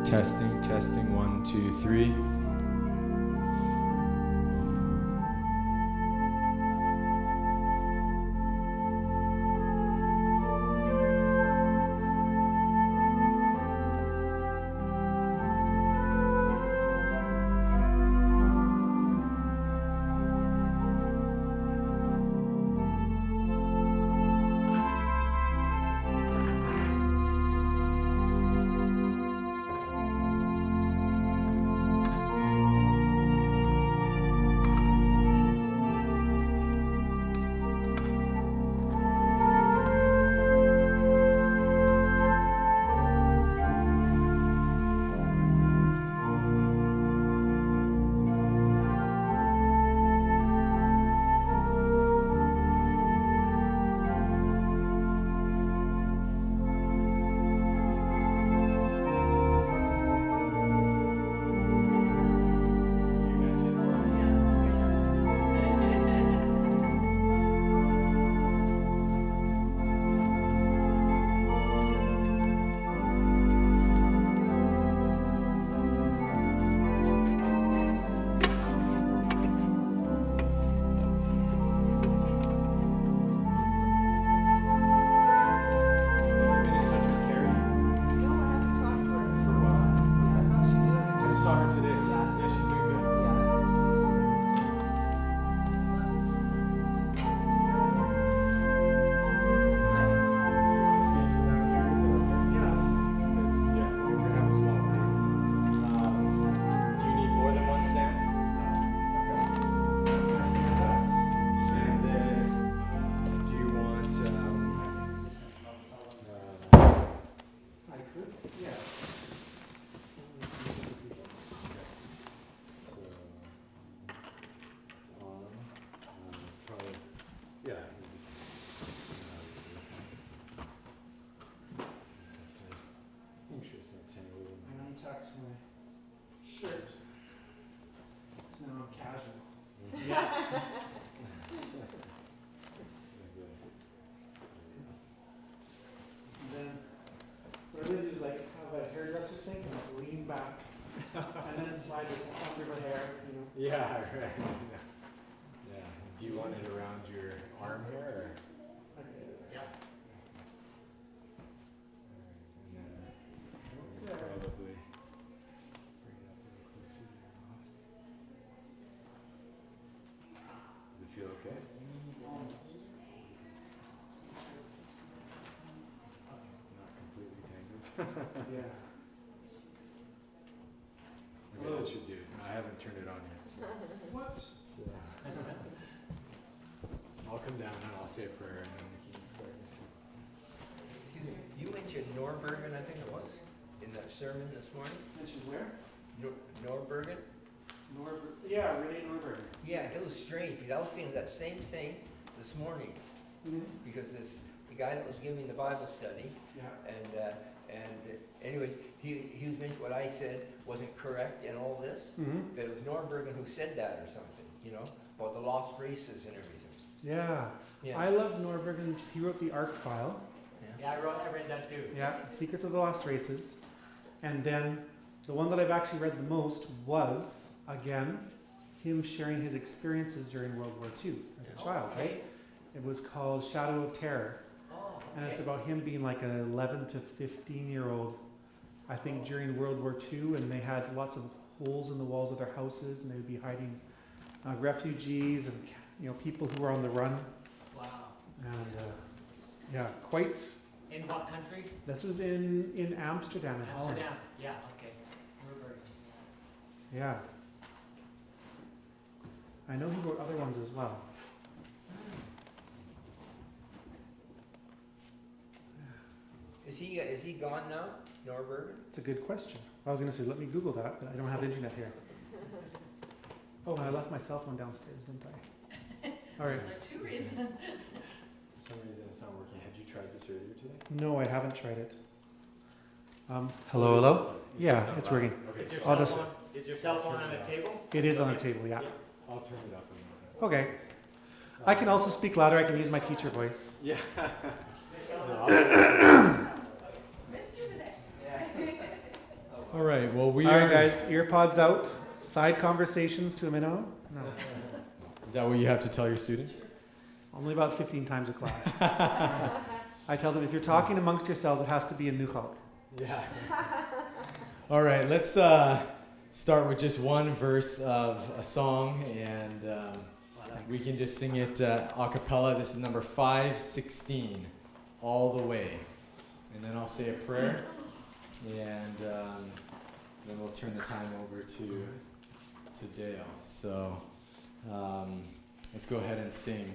Testing, testing, 1, 2, 3. Slide this under my hair, you know. Yeah, right. Yeah. Do you want it around your arm here, or? Okay. Yeah. What's that? Probably bring it up a little closer to your mouth. Does it feel okay? Not completely tangled. Yeah. Okay, that should do it. I haven't turned it on yet. So. What? So, I'll come down and I'll say a prayer and then we can start. Excuse me, you mentioned Norbergen, I think it was, in that sermon this morning? Mentioned where? Norbergen? Yeah, Renee Norbergen. Yeah, it was strange, because I was thinking that same thing this morning. Mm-hmm. Because the guy that was giving the Bible study, Yeah. and anyways, he was mentioning what I said wasn't correct and all this, Mm-hmm. but it was Norbergen who said that or something, you know, about the lost races and everything. Yeah. Yeah. I love Norbergen's, he wrote the Ark File. Yeah, I read that too. Yeah, Secrets of the Lost Races. And then the one that I've actually read the most was, again, him sharing his experiences during World War II as a child, right? It was called Shadow of Terror. Oh, And it's about him being like an 11 to 15-year-old, I think, during World War II, and they had lots of holes in the walls of their houses, and they would be hiding refugees and people who were on the run. wow. And yeah, quite. In what country? This was in Amsterdam, in Holland. Amsterdam. Yeah, okay. Norbergen. Yeah. I know he wrote other ones as well. Is he gone now, Norbergen? It's a good question. I was going to say, let me Google that, but I don't have the internet here. Oh, and I left my cell phone downstairs, didn't I? All right. Those are two reasons. For some reason it's not working. Had you tried this earlier today? No, I haven't tried it. Hello, hello? Yeah, it's working. Okay. Is your cell phone on the table? It is on the table, yeah. I'll turn it up a little bit. Okay. I can also speak louder. I can use my teacher voice. Yeah. Missed you today. All right, well, we All are... right, guys, ear pods out. Side conversations to a minimum. No, Is that what you have to tell your students? only about 15 times a class. I tell them, if you're talking amongst yourselves, it has to be in Newchalk. Yeah. All right, let's start with just one verse of a song, and we can just sing it a cappella. This is number 516, All the Way. And then I'll say a prayer, and then we'll turn the time over to Dale. So let's go ahead and sing.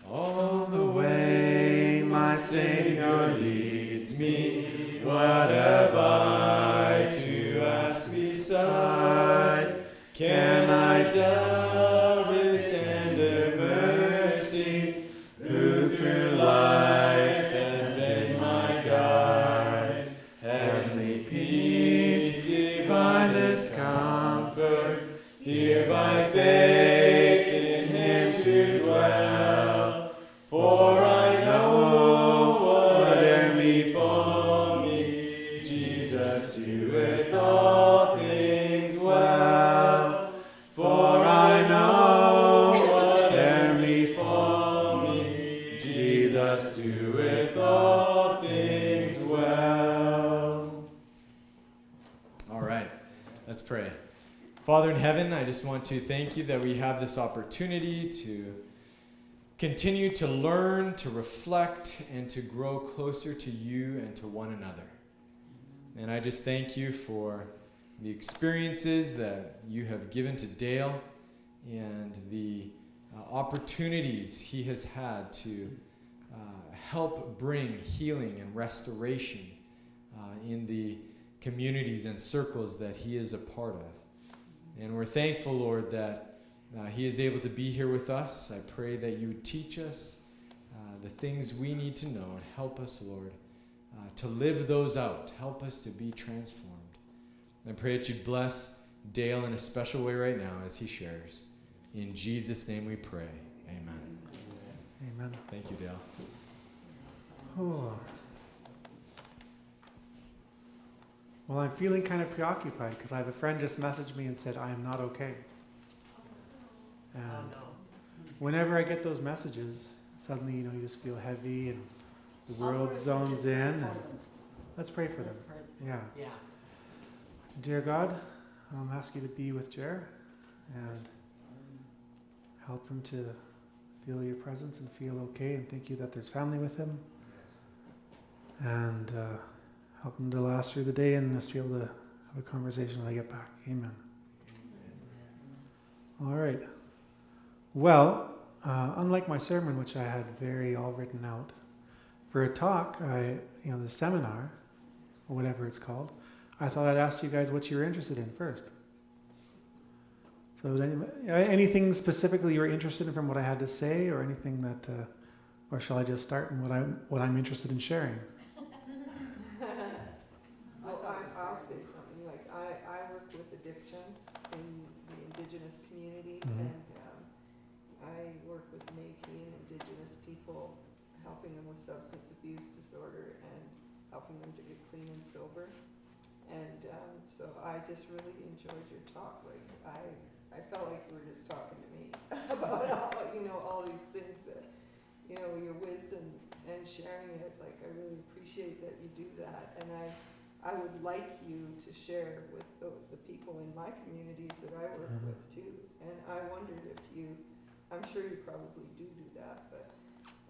All the way my Savior leads me, what have I to ask beside? Can I doubt His tender mercies, who through life has been my guide? Heavenly peace, divinest comfort, here by faith in Him to dwell. For I know whate'er befall me, Jesus doeth all things well. For I know whate'er befall me, Jesus doeth all things well. All right, let's pray. Father in heaven, I just want to thank you that we have this opportunity to continue to learn, to reflect, and to grow closer to you and to one another. And I just thank you for the experiences that you have given to Dale and the opportunities he has had to help bring healing and restoration in the communities and circles that he is a part of. And we're thankful, Lord, that he is able to be here with us. I pray that you would teach us the things we need to know and help us, Lord, to live those out. Help us to be transformed. I pray that you'd bless Dale in a special way right now as he shares. In Jesus' name we pray. Amen. Amen. Thank you, Dale. Oh. Well, I'm feeling kind of preoccupied because I have a friend just messaged me and said, I am not okay. And whenever I get those messages, suddenly, you just feel heavy and the world zones in. And let's pray for them. Yeah. Yeah. Dear God, I'll ask you to be with Jer and help him to feel your presence and feel okay, and thank you that there's family with him. And help him to last through the day and just be able to have a conversation when I get back. Amen. All right. Well, unlike my sermon, which I had very all written out, for a talk, the seminar, or whatever it's called, I thought I'd ask you guys what you were interested in first. So anything specifically you were interested in from what I had to say, or anything that, or shall I just start in what I'm interested in sharing? I'll say something. Like I work with addictions in the Indigenous community, Mm-hmm. and I work with Métis and Indigenous people, helping them with substance abuse disorder and helping them to get clean and sober. And so I just really enjoyed your talk. Like I felt like you were just talking to me about all these things that, your wisdom and sharing it. Like I really appreciate that you do that, and I would like you to share with the people in my communities that I work Mm-hmm. with too. And I wondered if I'm sure you probably do that, but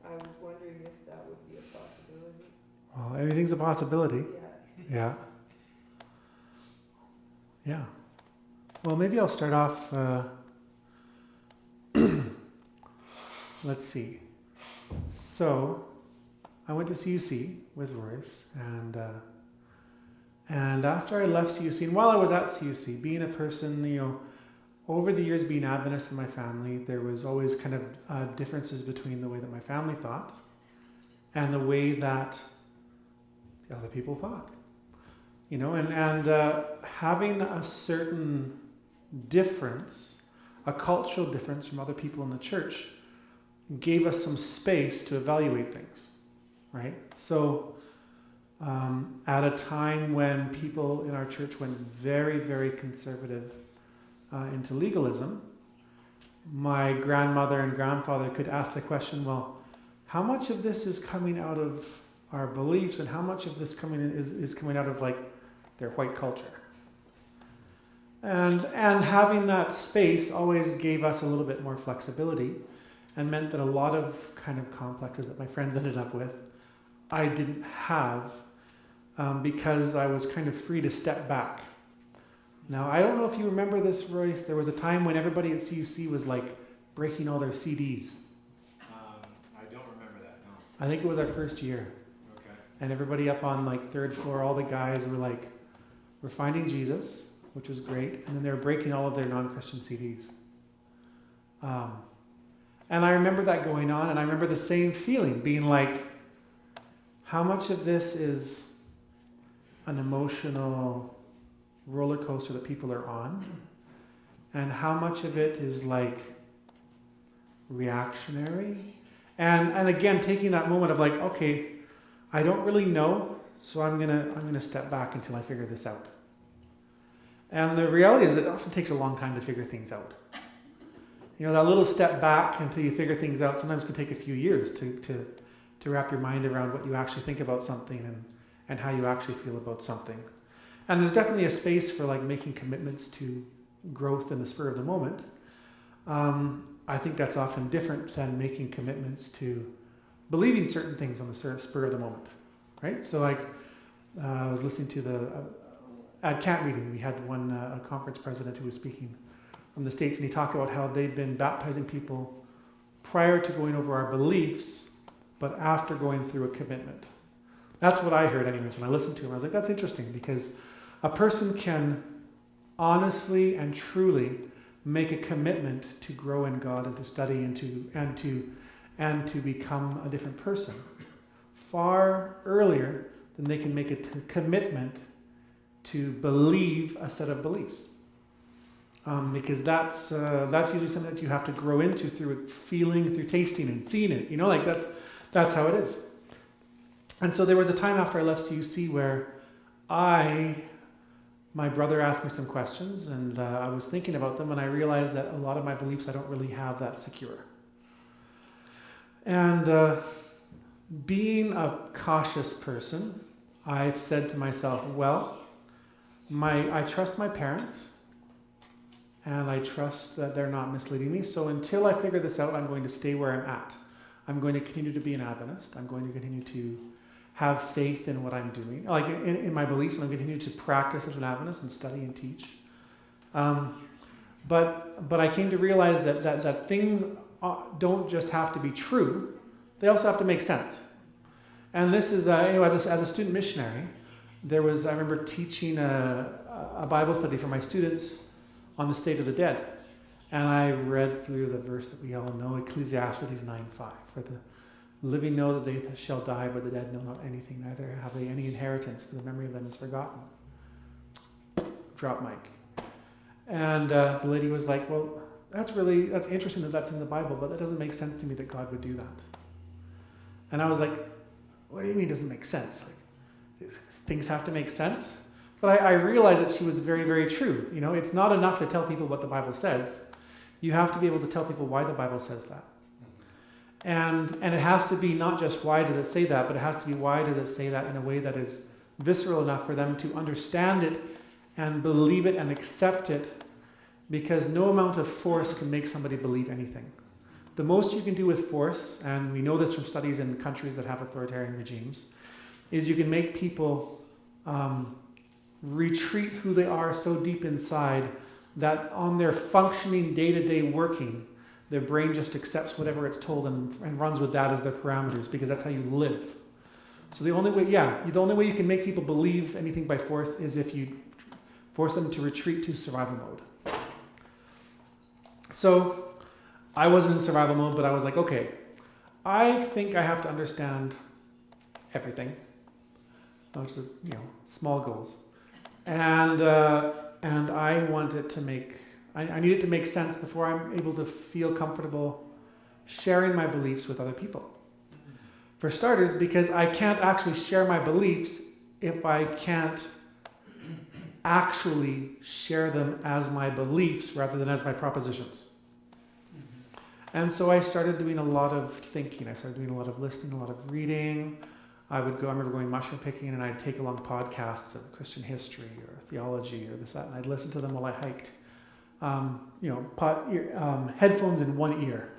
I was wondering if that would be a possibility. Well, anything's a possibility. Yeah. Yeah. Yeah. Well, maybe I'll start off, let's see. So, I went to CUC with Royce, and after I left CUC, and while I was at CUC, being a person, over the years being Adventist in my family, there was always kind of differences between the way that my family thought and the way that the other people thought. And having a certain difference, a cultural difference from other people in the church, gave us some space to evaluate things, right? So at a time when people in our church went very, very conservative into legalism. My grandmother and grandfather could ask the question, well, how much of this is coming out of our beliefs and how much of this is coming out of like their white culture? And having that space always gave us a little bit more flexibility and meant that a lot of kind of complexes that my friends ended up with, I didn't have because I was kind of free to step back. Now, I don't know if you remember this, Royce. There was a time when everybody at CUC was like breaking all their CDs. I don't remember that, no. I think it was our first year. Okay. And everybody up on like third floor, all the guys were like, we're finding Jesus, which was great. And then they were breaking all of their non-Christian CDs. And I remember that going on, and I remember the same feeling, being like, how much of this is an emotional roller coaster that people are on, and how much of it is like reactionary? And again, taking that moment of like, okay, I don't really know, so I'm gonna step back until I figure this out. And the reality is it often takes a long time to figure things out. You know, that little step back until you figure things out sometimes can take a few years to wrap your mind around what you actually think about something and how you actually feel about something. And there's definitely a space for like making commitments to growth in the spur of the moment. I think that's often different than making commitments to believing certain things on the spur of the moment, right? So like, I was listening to at camp meeting, we had a conference president who was speaking from the States, and he talked about how they'd been baptizing people prior to going over our beliefs, but after going through a commitment. That's what I heard anyways when I listened to him. I was like, that's interesting, because a person can honestly and truly make a commitment to grow in God and to study and to become a different person far earlier than they can make a commitment to believe a set of beliefs. Because that's usually something that you have to grow into through feeling, through tasting and seeing it. You know, like that's how it is. And so there was a time after I left CUC where my brother asked me some questions, and I was thinking about them, and I realized that a lot of my beliefs I don't really have that secure. And being a cautious person, I said to myself, well, I trust my parents, and I trust that they're not misleading me. So until I figure this out, I'm going to stay where I'm at. I'm going to continue to be an Adventist. I'm going to continue to have faith in what I'm doing, like in my beliefs, and I'm going to continue to practice as an Adventist and study and teach. But I came to realize that things don't just have to be true; they also have to make sense. And this is, as a student missionary, I remember teaching a Bible study for my students on the state of the dead. And I read through the verse that we all know, Ecclesiastes 9:5. For the living know that they shall die, but the dead know not anything, neither have they any inheritance, for the memory of them is forgotten. Drop mic. And the lady was like, well, that's interesting that that's in the Bible, but that doesn't make sense to me that God would do that. And I was like, what do you mean it doesn't make sense? Like, things have to make sense? But I realized that she was very, very true. You know, it's not enough to tell people what the Bible says. You have to be able to tell people why the Bible says that. And it has to be not just why does it say that, but it has to be why does it say that in a way that is visceral enough for them to understand it and believe it and accept it, because no amount of force can make somebody believe anything. The most you can do with force, and we know this from studies in countries that have authoritarian regimes, is you can make people retreat who they are so deep inside that on their functioning day-to-day working, their brain just accepts whatever it's told and runs with that as their parameters, because that's how you live. So the only way you can make people believe anything by force is if you force them to retreat to survival mode. So I wasn't in survival mode, but I was like, okay, I think I have to understand everything, which is, small goals. And I want it to I need it to make sense before I'm able to feel comfortable sharing my beliefs with other people. For starters, because I can't actually share my beliefs if I can't actually share them as my beliefs rather than as my propositions. And so I started doing a lot of thinking. I started doing a lot of listening, a lot of reading. I remember going mushroom picking, and I'd take along podcasts of Christian history or theology or this, that, and I'd listen to them while I hiked. Headphones in one ear.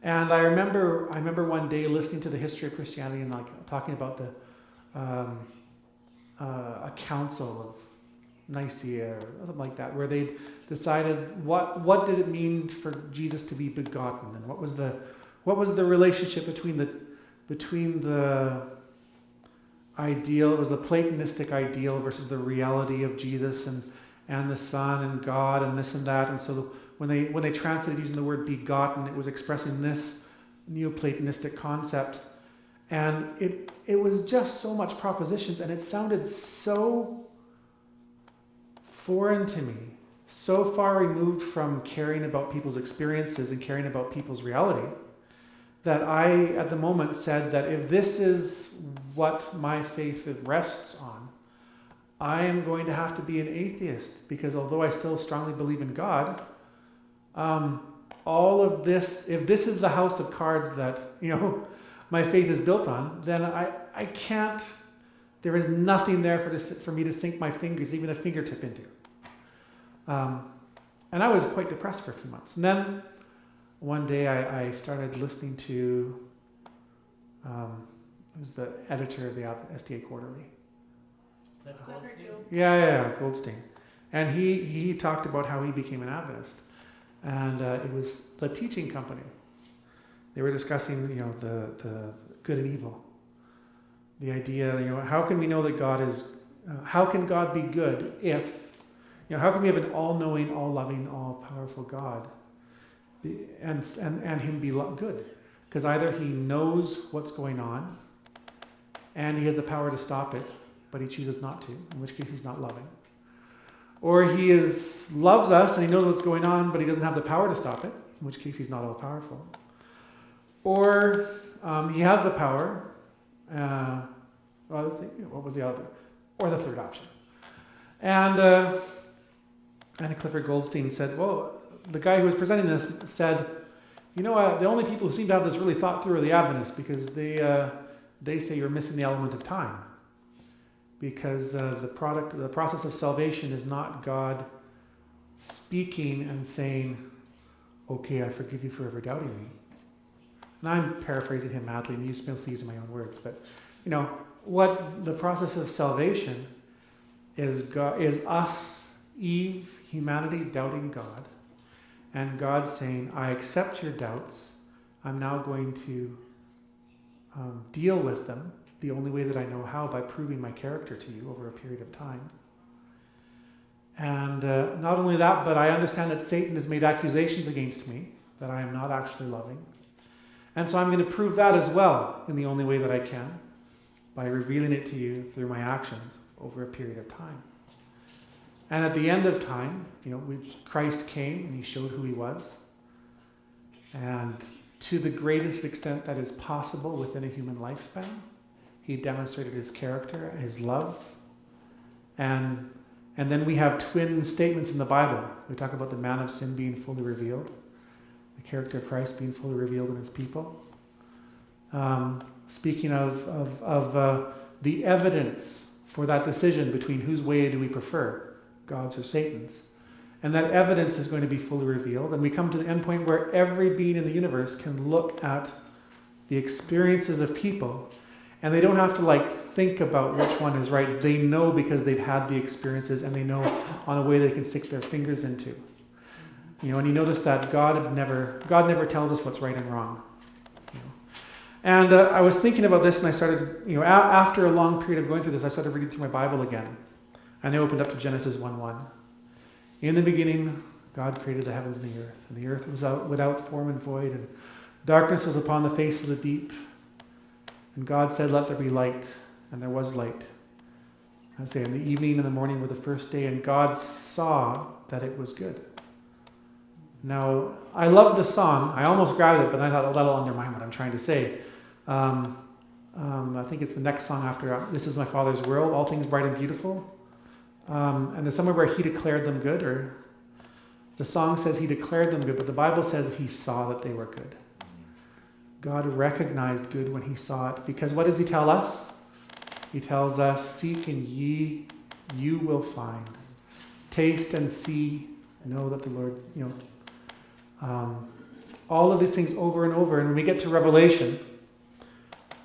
And I remember one day listening to the history of Christianity and like talking about a council of Nicaea or something like that, where they decided what did it mean for Jesus to be begotten, and what was the relationship between the ideal, it was the Platonistic ideal versus the reality of Jesus and the Son and God and this and that. And so when they translated using the word begotten, it was expressing this Neoplatonistic concept. And it was just so much propositions, and it sounded so foreign to me, so far removed from caring about people's experiences and caring about people's reality, that I, at the moment, said that if this is what my faith rests on, I am going to have to be an atheist, because although I still strongly believe in God, all of this, if this is the house of cards that, my faith is built on, then I can't, there is nothing there for me to sink my fingers, even a fingertip into. And I was quite depressed for a few months. And then one day I started listening to, it was the editor of the SDA Quarterly. That's Goldstein? Yeah, Goldstein. And he talked about how he became an Adventist. And it was the teaching company. They were discussing, the good and evil. The idea, how can we know that God is, how can God be good if, how can we have an all-knowing, all-loving, all-powerful God and him be good? Because either he knows what's going on and he has the power to stop it, but he chooses not to, in which case he's not loving. Or he loves us and he knows what's going on, but he doesn't have the power to stop it, in which case he's not all-powerful. Or he has the power, let's see, what was the other? Or the third option. And Clifford Goldstein said, well, the guy who was presenting this said, the only people who seem to have this really thought through are the Adventists, because they say you're missing the element of time. Because the process of salvation is not God speaking and saying, okay, I forgive you for ever doubting me. And I'm paraphrasing him madly, and you're supposed to use my own words, but what the process of salvation is us, Eve, humanity, doubting God, and God saying, I accept your doubts. I'm now going to deal with them the only way that I know how, by proving my character to you over a period of time. And not only that, but I understand that Satan has made accusations against me, that I am not actually loving. And so I'm going to prove that as well in the only way that I can, by revealing it to you through my actions over a period of time. And at the end of time, Christ came and he showed who he was. And to the greatest extent that is possible within a human lifespan, he demonstrated his character, his love. And then we have twin statements in the Bible. We talk about the man of sin being fully revealed, the character of Christ being fully revealed in his people. Speaking of the evidence for that decision between whose way do we prefer, God's or Satan's. And that evidence is going to be fully revealed. And we come to the end point where every being in the universe can look at the experiences of people, and they don't have to think about which one is right. They know because they've had the experiences, and they know on a way they can stick their fingers into. And you notice that God never tells us what's right and wrong. And I was thinking about this, and I started, after a long period of going through this, I started reading through my Bible again. And I opened up to Genesis 1:1. In the beginning, God created the heavens and the earth was without form and void, and darkness was upon the face of the deep. And God said, let there be light, and there was light. I say, in the evening and the morning were the first day, and God saw that it was good. Now, I love the song. I almost grabbed it, but I thought, that'll undermine what I'm trying to say. I think it's the next song after This Is My Father's World, All Things Bright and Beautiful. And there's somewhere where he declared them good, or the song says he declared them good, but the Bible says he saw that they were good. God recognized good when he saw it, because what does he tell us? He tells us, seek and you will find. Taste and see, know that the Lord, all of these things over and over. And when we get to Revelation,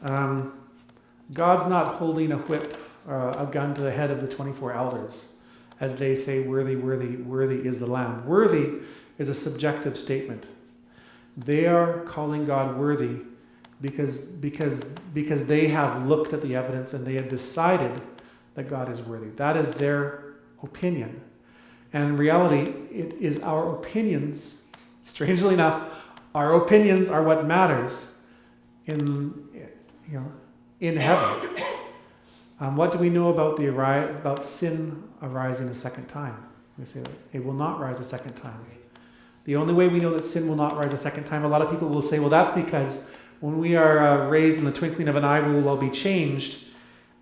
God's not holding a whip or a gun to the head of the 24 elders as they say, worthy, worthy, worthy is the Lamb. Worthy is a subjective statement. They are calling God worthy because they have looked at the evidence and they have decided that God is worthy. That is their opinion. And in reality, it is our opinions, strangely enough, our opinions are what matters in heaven. What do we know about sin arising a second time? We say that it will not rise a second time. The only way we know that sin will not rise a second time, a lot of people will say, well, that's because when we are raised in the twinkling of an eye, we will all be changed.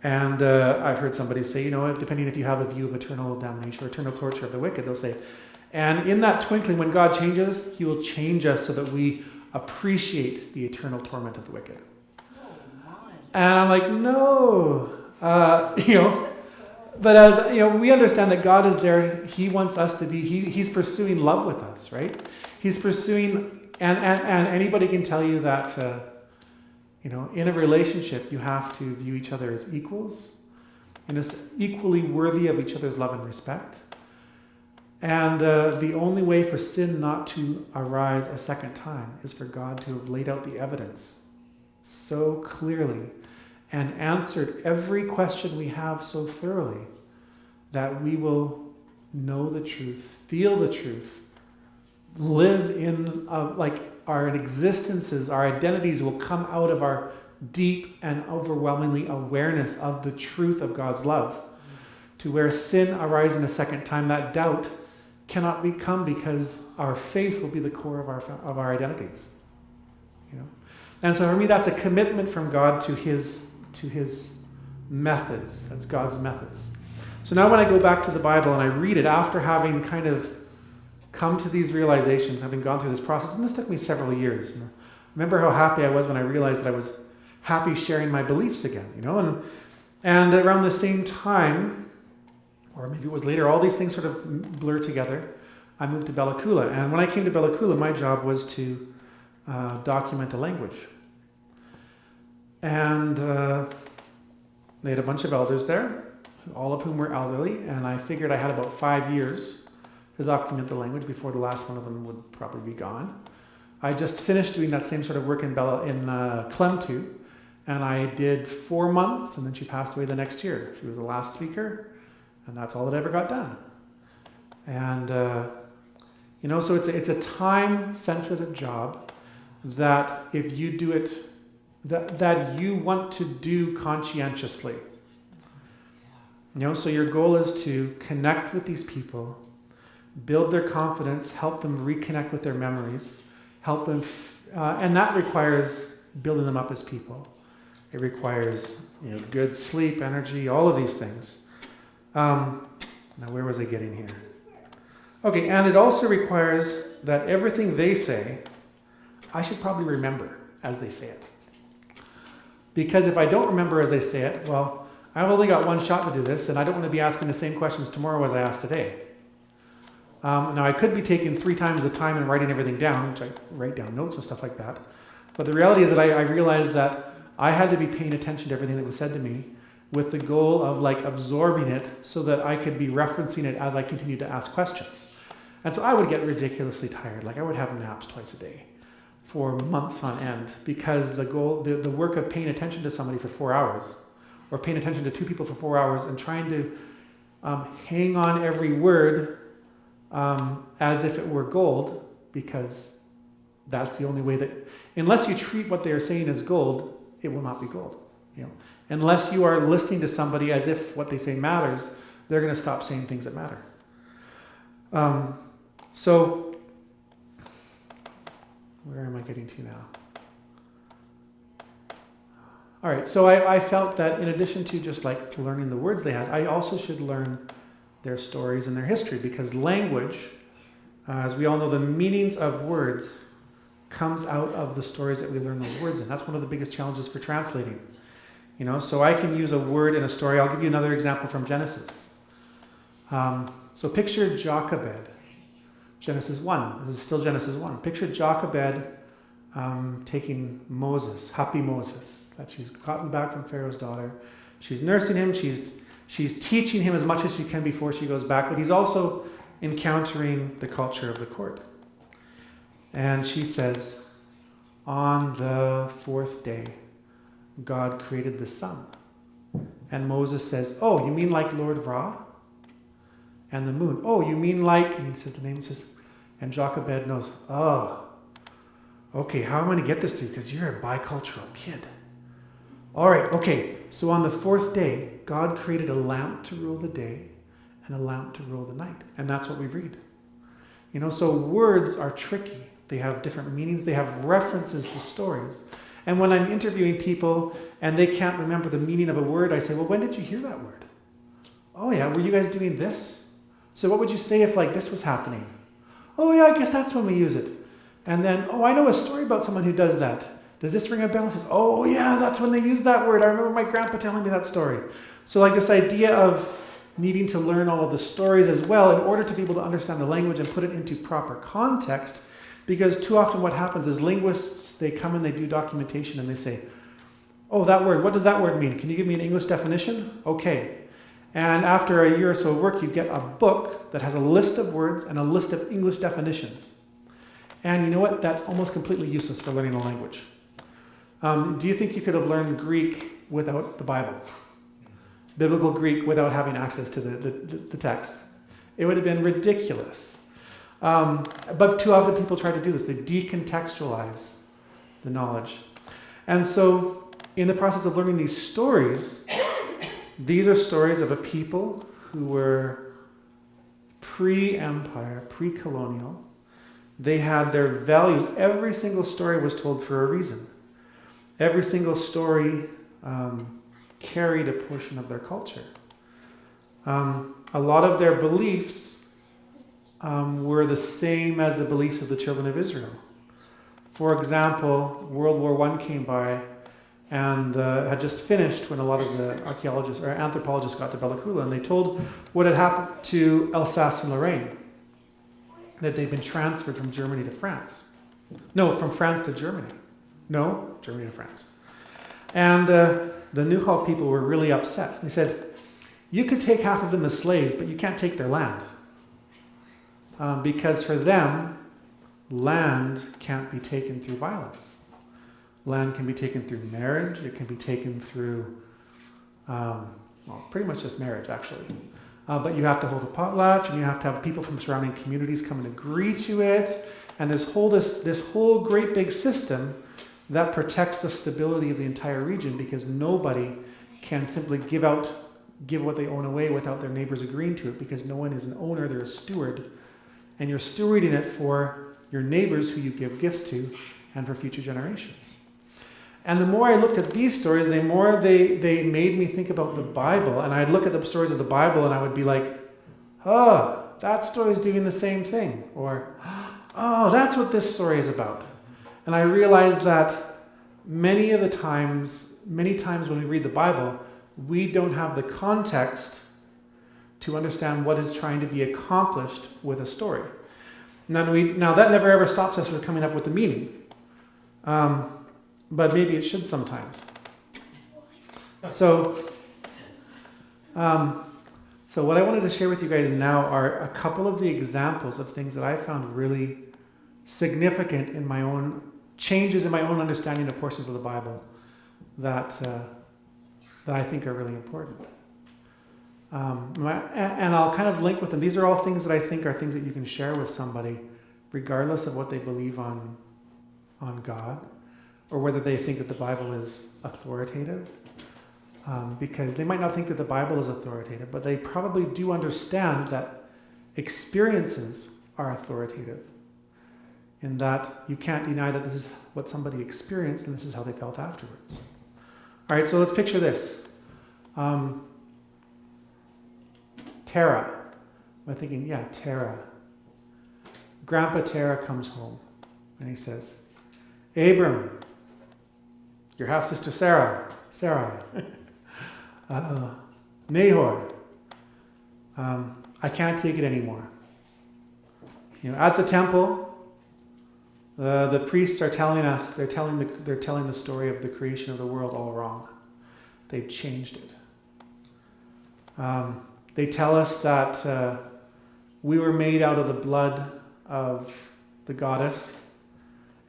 And I've heard somebody say, depending if you have a view of eternal damnation or eternal torture of the wicked, they'll say, and in that twinkling, when God changes us, he will change us so that we appreciate the eternal torment of the wicked. And I'm like, no. But as we understand that God is there, he wants us to be, he's pursuing love with us, right? He's pursuing, and anybody can tell you that, in a relationship, you have to view each other as equals, equally worthy of each other's love and respect. And the only way for sin not to arise a second time is for God to have laid out the evidence so clearly and answered every question we have so thoroughly that we will know the truth, feel the truth, live in, our existences, our identities will come out of our deep and overwhelmingly awareness of the truth of God's love. To where sin arising a second time, that doubt cannot become, because our faith will be the core of our identities. And so for me, that's a commitment from God to his methods. That's God's methods. So now when I go back to the Bible and I read it after having kind of come to these realizations, having gone through this process, and this took me several years. And I remember how happy I was when I realized that I was happy sharing my beliefs again, and around the same time, or maybe it was later, all these things sort of blur together. I moved to Bella Coola, and when I came to Bella Coola, my job was to document a language. And they had a bunch of elders there, all of whom were elderly, and I figured I had about 5 years to document the language before the last one of them would probably be gone. I just finished doing that same sort of work in Clemtu, and I did 4 months, and then she passed away the next year. She was the last speaker, and that's all that ever got done. And so it's a time-sensitive job that if you do it, that you want to do conscientiously. So your goal is to connect with these people, build their confidence, help them reconnect with their memories, help them, and that requires building them up as people. It requires good sleep, energy, all of these things. Now where was I getting here? Okay, and it also requires that everything they say, I should probably remember as they say it. Because if I don't remember as they say it, well, I've only got one shot to do this, and I don't want to be asking the same questions tomorrow as I asked today. Now, I could be taking 3 times the time and writing everything down, which I write down notes and stuff like that. But the reality is that I realized that I had to be paying attention to everything that was said to me with the goal of absorbing it so that I could be referencing it as I continued to ask questions. And so I would get ridiculously tired. I would have naps twice a day for months on end, because the work of paying attention to somebody for 4 hours, or paying attention to 2 people for 4 hours and trying to hang on every word as if it were gold, because that's the only way that, unless you treat what they are saying as gold, it will not be gold. Unless you are listening to somebody as if what they say matters, they're going to stop saying things that matter. So where am I getting to now? All right, so I felt that in addition to just like learning the words they had, I also should learn their stories and their history, because language, as we all know, the meanings of words comes out of the stories that we learn those words in. That's one of the biggest challenges for translating. You know, so I can use a word in a story. I'll give you another example from Genesis. So picture Jochebed, Genesis 1. This is still Genesis 1. Picture Jochebed taking Moses, happy Moses, that she's gotten back from Pharaoh's daughter. She's nursing him. She's teaching him as much as she can before she goes back, but he's also encountering the culture of the court. And she says, on the fourth day, God created the sun. And Moses says, oh, you mean like Lord Ra? And the moon. Oh, you mean like, and he says the name, he says, and Jochebed knows, oh, okay, how am I going to get this through? Because you're a bicultural kid. All right, okay, so on the fourth day, God created a lamp to rule the day and a lamp to rule the night. And that's what we read. You know, so words are tricky. They have different meanings. They have references to stories. And when I'm interviewing people and they can't remember the meaning of a word, I say, well, when did you hear that word? Oh yeah, were you guys doing this? So what would you say if like this was happening? Oh yeah, I guess that's when we use it. And then, oh, I know a story about someone who does that. Does this ring a bell? It says, oh yeah, that's when they use that word. I remember my grandpa telling me that story. So like this idea of needing to learn all of the stories as well in order to be able to understand the language and put it into proper context. Because too often what happens is linguists, they come and they do documentation and they say, oh, that word, what does that word mean? Can you give me an English definition? Okay. And after a year or so of work, you get a book that has a list of words and a list of English definitions. And you know what? That's almost completely useless for learning a language. Do you think you could have learned Greek without the Bible? Biblical Greek without having access to the text? It would have been ridiculous. But too often people try to do this. They decontextualize the knowledge. And so in the process of learning these stories, these are stories of a people who were pre-empire, pre-colonial. They had their values. Every single story was told for a reason. Every single story carried a portion of their culture. A lot of their beliefs were the same as the beliefs of the children of Israel. For example, World War I came by and had just finished when a lot of the archaeologists or anthropologists got to Bella Coola, and they told what had happened to Alsace and Lorraine, that they'd been transferred from Germany to France. No, from France to Germany. No, Germany to France. And the Newhall people were really upset. They said, you could take half of them as slaves, but you can't take their land. Because for them, land can't be taken through violence. Land can be taken through marriage. It can be taken through, well, pretty much just marriage, actually. But you have to hold a potlatch, and you have to have people from surrounding communities come and agree to it. And this whole great big system that protects the stability of the entire region, because nobody can simply give what they own away without their neighbors agreeing to it, because no one is an owner, they're a steward. And you're stewarding it for your neighbors who you give gifts to and for future generations. And the more I looked at these stories, the more they made me think about the Bible. And I'd look at the stories of the Bible and I would be like, oh, that story's doing the same thing. Or, oh, that's what this story is about. And I realized that many times when we read the Bible, we don't have the context to understand what is trying to be accomplished with a story. Now that never ever stops us from coming up with the meaning. But maybe it should sometimes. So what I wanted to share with you guys now are a couple of the examples of things that I found really significant in my own changes in my own understanding of portions of the Bible that I think are really important. And I'll kind of link with them. These are all things that I think are things that you can share with somebody, regardless of what they believe on God, or whether they think that the Bible is authoritative. Because they might not think that the Bible is authoritative, but they probably do understand that experiences are authoritative, in that you can't deny that this is what somebody experienced and this is how they felt afterwards. All right, so let's picture this. Terah. I'm thinking, yeah, Terah. Grandpa Terah comes home and he says, Abram, your half-sister Sarah, Nahor, I can't take it anymore. At the temple, the priests are telling us, they're telling the story of the creation of the world all wrong. They've changed it. They tell us that we were made out of the blood of the goddess,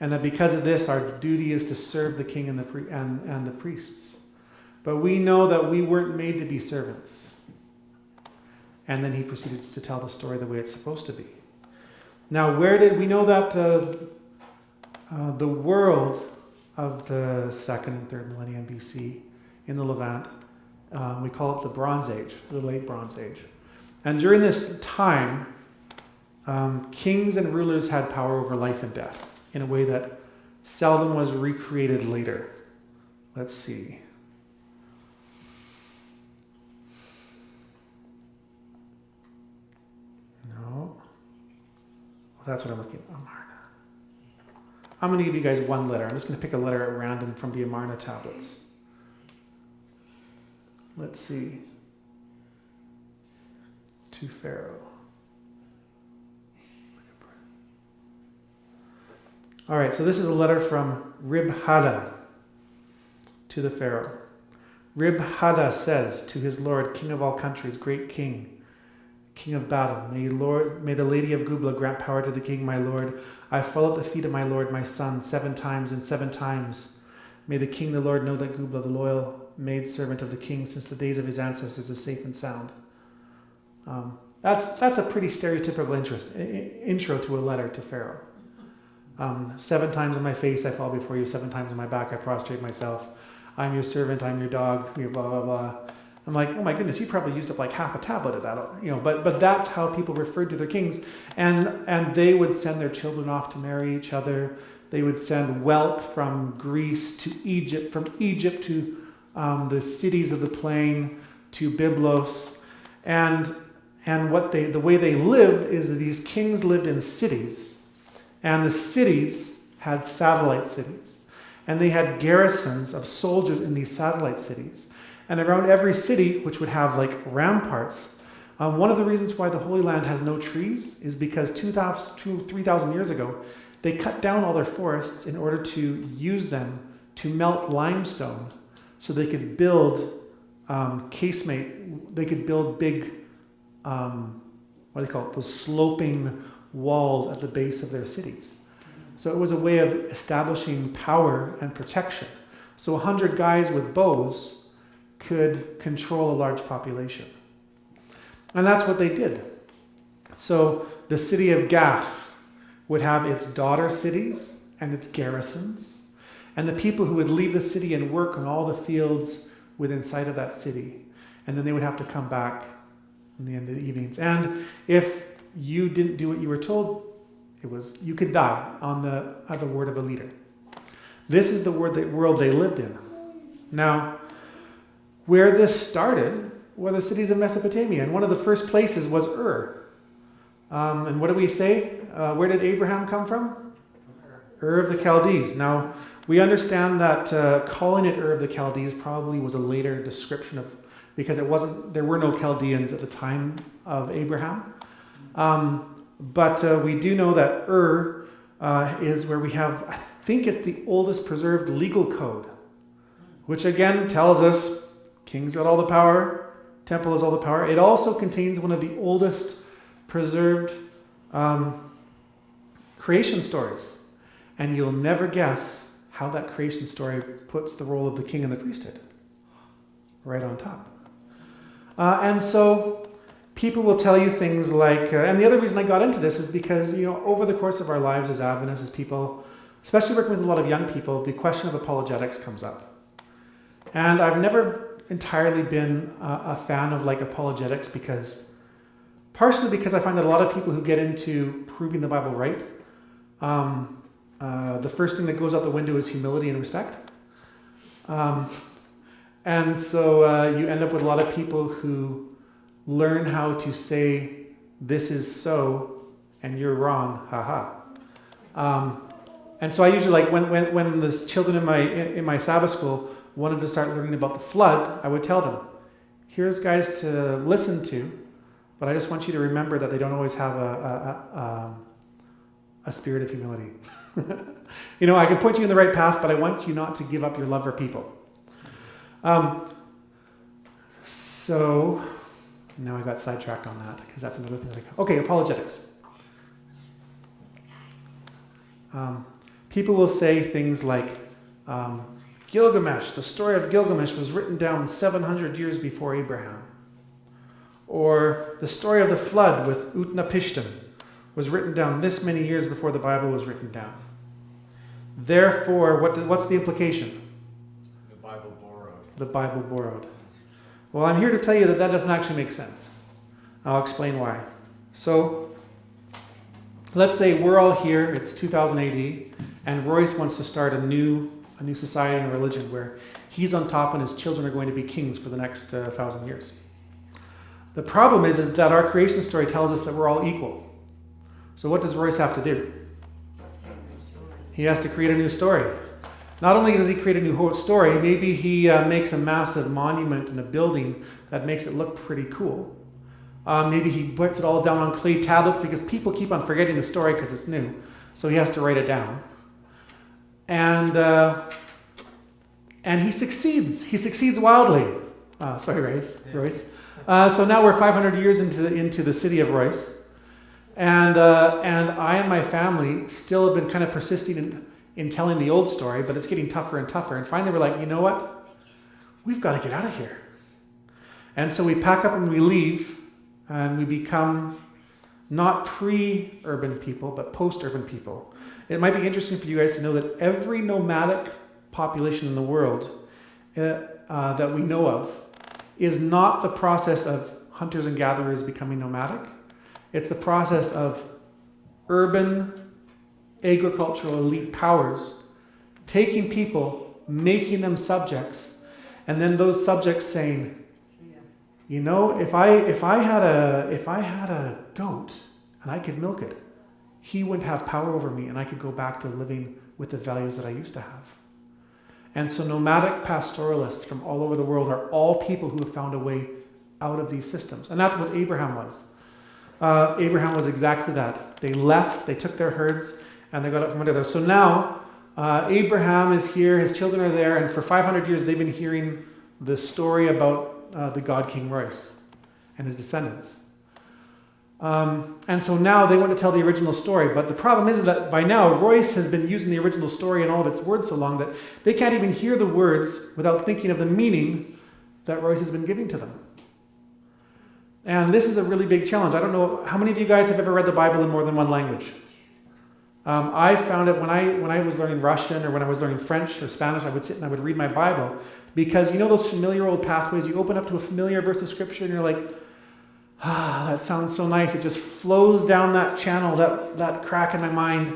and that because of this, our duty is to serve the king and the priests. But we know that we weren't made to be servants. And then he proceeds to tell the story the way it's supposed to be. Now, we know that the world of the 2nd and 3rd millennium BC in the Levant, we call it the Bronze Age, the Late Bronze Age. And during this time, kings and rulers had power over life and death in a way that seldom was recreated later. Let's see. No. That's what I'm looking at. Amarna. I'm going to give you guys one letter. I'm just going to pick a letter at random from the Amarna tablets. Let's see. To Pharaoh. All right, so this is a letter from Rib-Hadda to the Pharaoh. Rib-Hadda says to his lord, king of all countries, great king, king of battle, may the lady of Gubla grant power to the king, my lord. I fall at the feet of my lord, my son, 7 times, and 7 times. May the king, the lord, know that Gubla, the loyal maidservant of the king, since the days of his ancestors, is safe and sound. That's a pretty stereotypical intro to a letter to Pharaoh. 7 times on my face I fall before you, 7 times on my back I prostrate myself. I'm your servant, I'm your dog, blah, blah, blah. I'm like, oh my goodness, you probably used up like half a tablet of that, but that's how people referred to their kings. And they would send their children off to marry each other. They would send wealth from Greece to Egypt, from Egypt to the cities of the plain, to Byblos. And the way they lived is that these kings lived in cities. And the cities had satellite cities. And they had garrisons of soldiers in these satellite cities. And around every city, which would have like ramparts, one of the reasons why the Holy Land has no trees is because 3,000 years ago, they cut down all their forests in order to use them to melt limestone so they could build they could build big, those sloping walls at the base of their cities. So it was a way of establishing power and protection. So 100 guys with bows could control a large population. And that's what they did. So the city of Gath would have its daughter cities and its garrisons, and the people who would leave the city and work on all the fields within sight of that city. And then they would have to come back in the end of the evenings. And if you didn't do what you were told, you could die on the word of a leader. This is the world they lived in. Now, where this started were the cities of Mesopotamia, and one of the first places was Ur. And what do we say? Where did Abraham come from? Ur of the Chaldees. Now, we understand that calling it Ur of the Chaldees probably was a later description of, because there were no Chaldeans at the time of Abraham. But we do know that Ur is where we have, I think it's the oldest preserved legal code, which again tells us kings got all the power, temple has all the power. It also contains one of the oldest preserved creation stories. And you'll never guess how that creation story puts the role of the king and the priesthood right on top. And so people will tell you things like, and the other reason I got into this is because, over the course of our lives as Adventists, as people, especially working with a lot of young people, the question of apologetics comes up. And I've never entirely been a fan of apologetics partially because I find that a lot of people who get into proving the Bible right, the first thing that goes out the window is humility and respect. And so you end up with a lot of people who learn how to say, this is so, and you're wrong, haha. And so I usually, like, when the children in my Sabbath school wanted to start learning about the flood, I would tell them, here's guys to listen to, but I just want you to remember that they don't always have a spirit of humility. You know, I can point you in the right path, but I want you not to give up your love for people. So now I got sidetracked on that because that's another thing that okay, apologetics. People will say things like, Gilgamesh, the story of Gilgamesh was written down 700 years before Abraham. Or the story of the flood with Utnapishtim was written down this many years before the Bible was written down. Therefore, what's the implication? The Bible borrowed. The Bible borrowed. Well, I'm here to tell you that doesn't actually make sense. I'll explain why. So, let's say we're all here, it's 2000 AD, and Royce wants to start a new society and religion where he's on top and his children are going to be kings for the next 1,000 years. The problem is that our creation story tells us that we're all equal. So what does Royce have to do? He has to create a new story. Not only does he create a new story, maybe he makes a massive monument in a building that makes it look pretty cool. Maybe he puts it all down on clay tablets because people keep on forgetting the story because it's new. So he has to write it down. And he succeeds. He succeeds wildly. Sorry, Royce. So now we're 500 years into the city of Royce. And I and my family still have been kind of persisting in telling the old story, but it's getting tougher and tougher. And finally we're like, you know what? We've got to get out of here. And so we pack up and we leave, and we become not pre-urban people, but post-urban people. It might be interesting for you guys to know that every nomadic population in the world that we know of is not the process of hunters and gatherers becoming nomadic. It's the process of urban agricultural elite powers taking people, making them subjects, and then those subjects saying, you know, if I had a goat and I could milk it, he wouldn't have power over me and I could go back to living with the values that I used to have. And so nomadic pastoralists from all over the world are all people who have found a way out of these systems. And that's what Abraham was. Abraham was exactly that. They left, they took their herds, and they got up from under there. So now, Abraham is here, his children are there, and for 500 years they've been hearing the story about the God King Royce and his descendants. And so now they want to tell the original story, but the problem is that by now Royce has been using the original story and all of its words so long that they can't even hear the words without thinking of the meaning that Royce has been giving to them. And this is a really big challenge. I don't know, how many of you guys have ever read the Bible in more than one language? I found it when I was learning Russian or when I was learning French or Spanish, I would sit and I would read my Bible, because you know those familiar old pathways, you open up to a familiar verse of scripture and you're like, that sounds so nice. It just flows down that channel, that crack in my mind,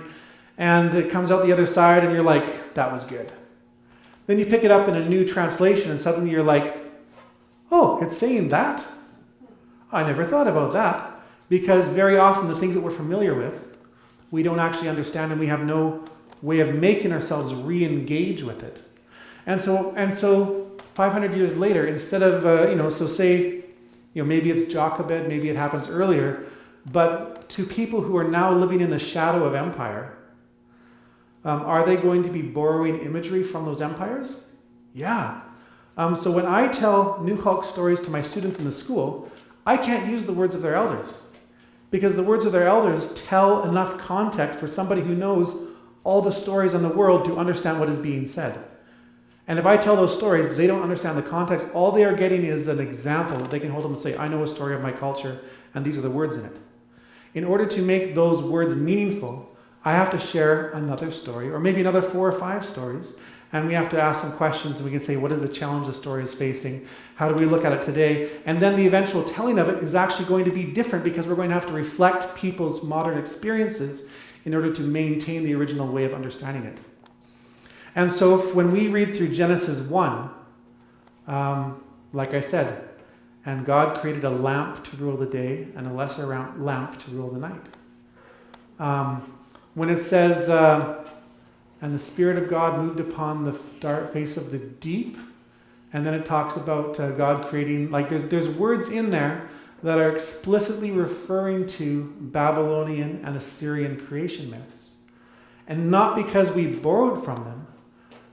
and it comes out the other side and you're like, that was good. Then you pick it up in a new translation and suddenly you're like, oh, it's saying that? I never thought about that. Because very often the things that we're familiar with, we don't actually understand, and we have no way of making ourselves re-engage with it. And so 500 years later, instead of, so say, maybe it's Jochebed, maybe it happens earlier, but to people who are now living in the shadow of empire, are they going to be borrowing imagery from those empires? Yeah. So when I tell New Hulk stories to my students in the school, I can't use the words of their elders, because the words of their elders tell enough context for somebody who knows all the stories in the world to understand what is being said. And if I tell those stories, they don't understand the context. All they are getting is an example that they can hold them and say, I know a story of my culture, and these are the words in it. In order to make those words meaningful, I have to share another story, or maybe another 4 or 5 stories, and we have to ask some questions, and we can say, what is the challenge the story is facing? How do we look at it today? And then the eventual telling of it is actually going to be different, because we're going to have to reflect people's modern experiences in order to maintain the original way of understanding it. And so when we read through Genesis 1, like I said, and God created a lamp to rule the day and a lesser lamp to rule the night. When it says, and the Spirit of God moved upon the dark face of the deep, and then it talks about God creating, like there's words in there that are explicitly referring to Babylonian and Assyrian creation myths. And not because we borrowed from them,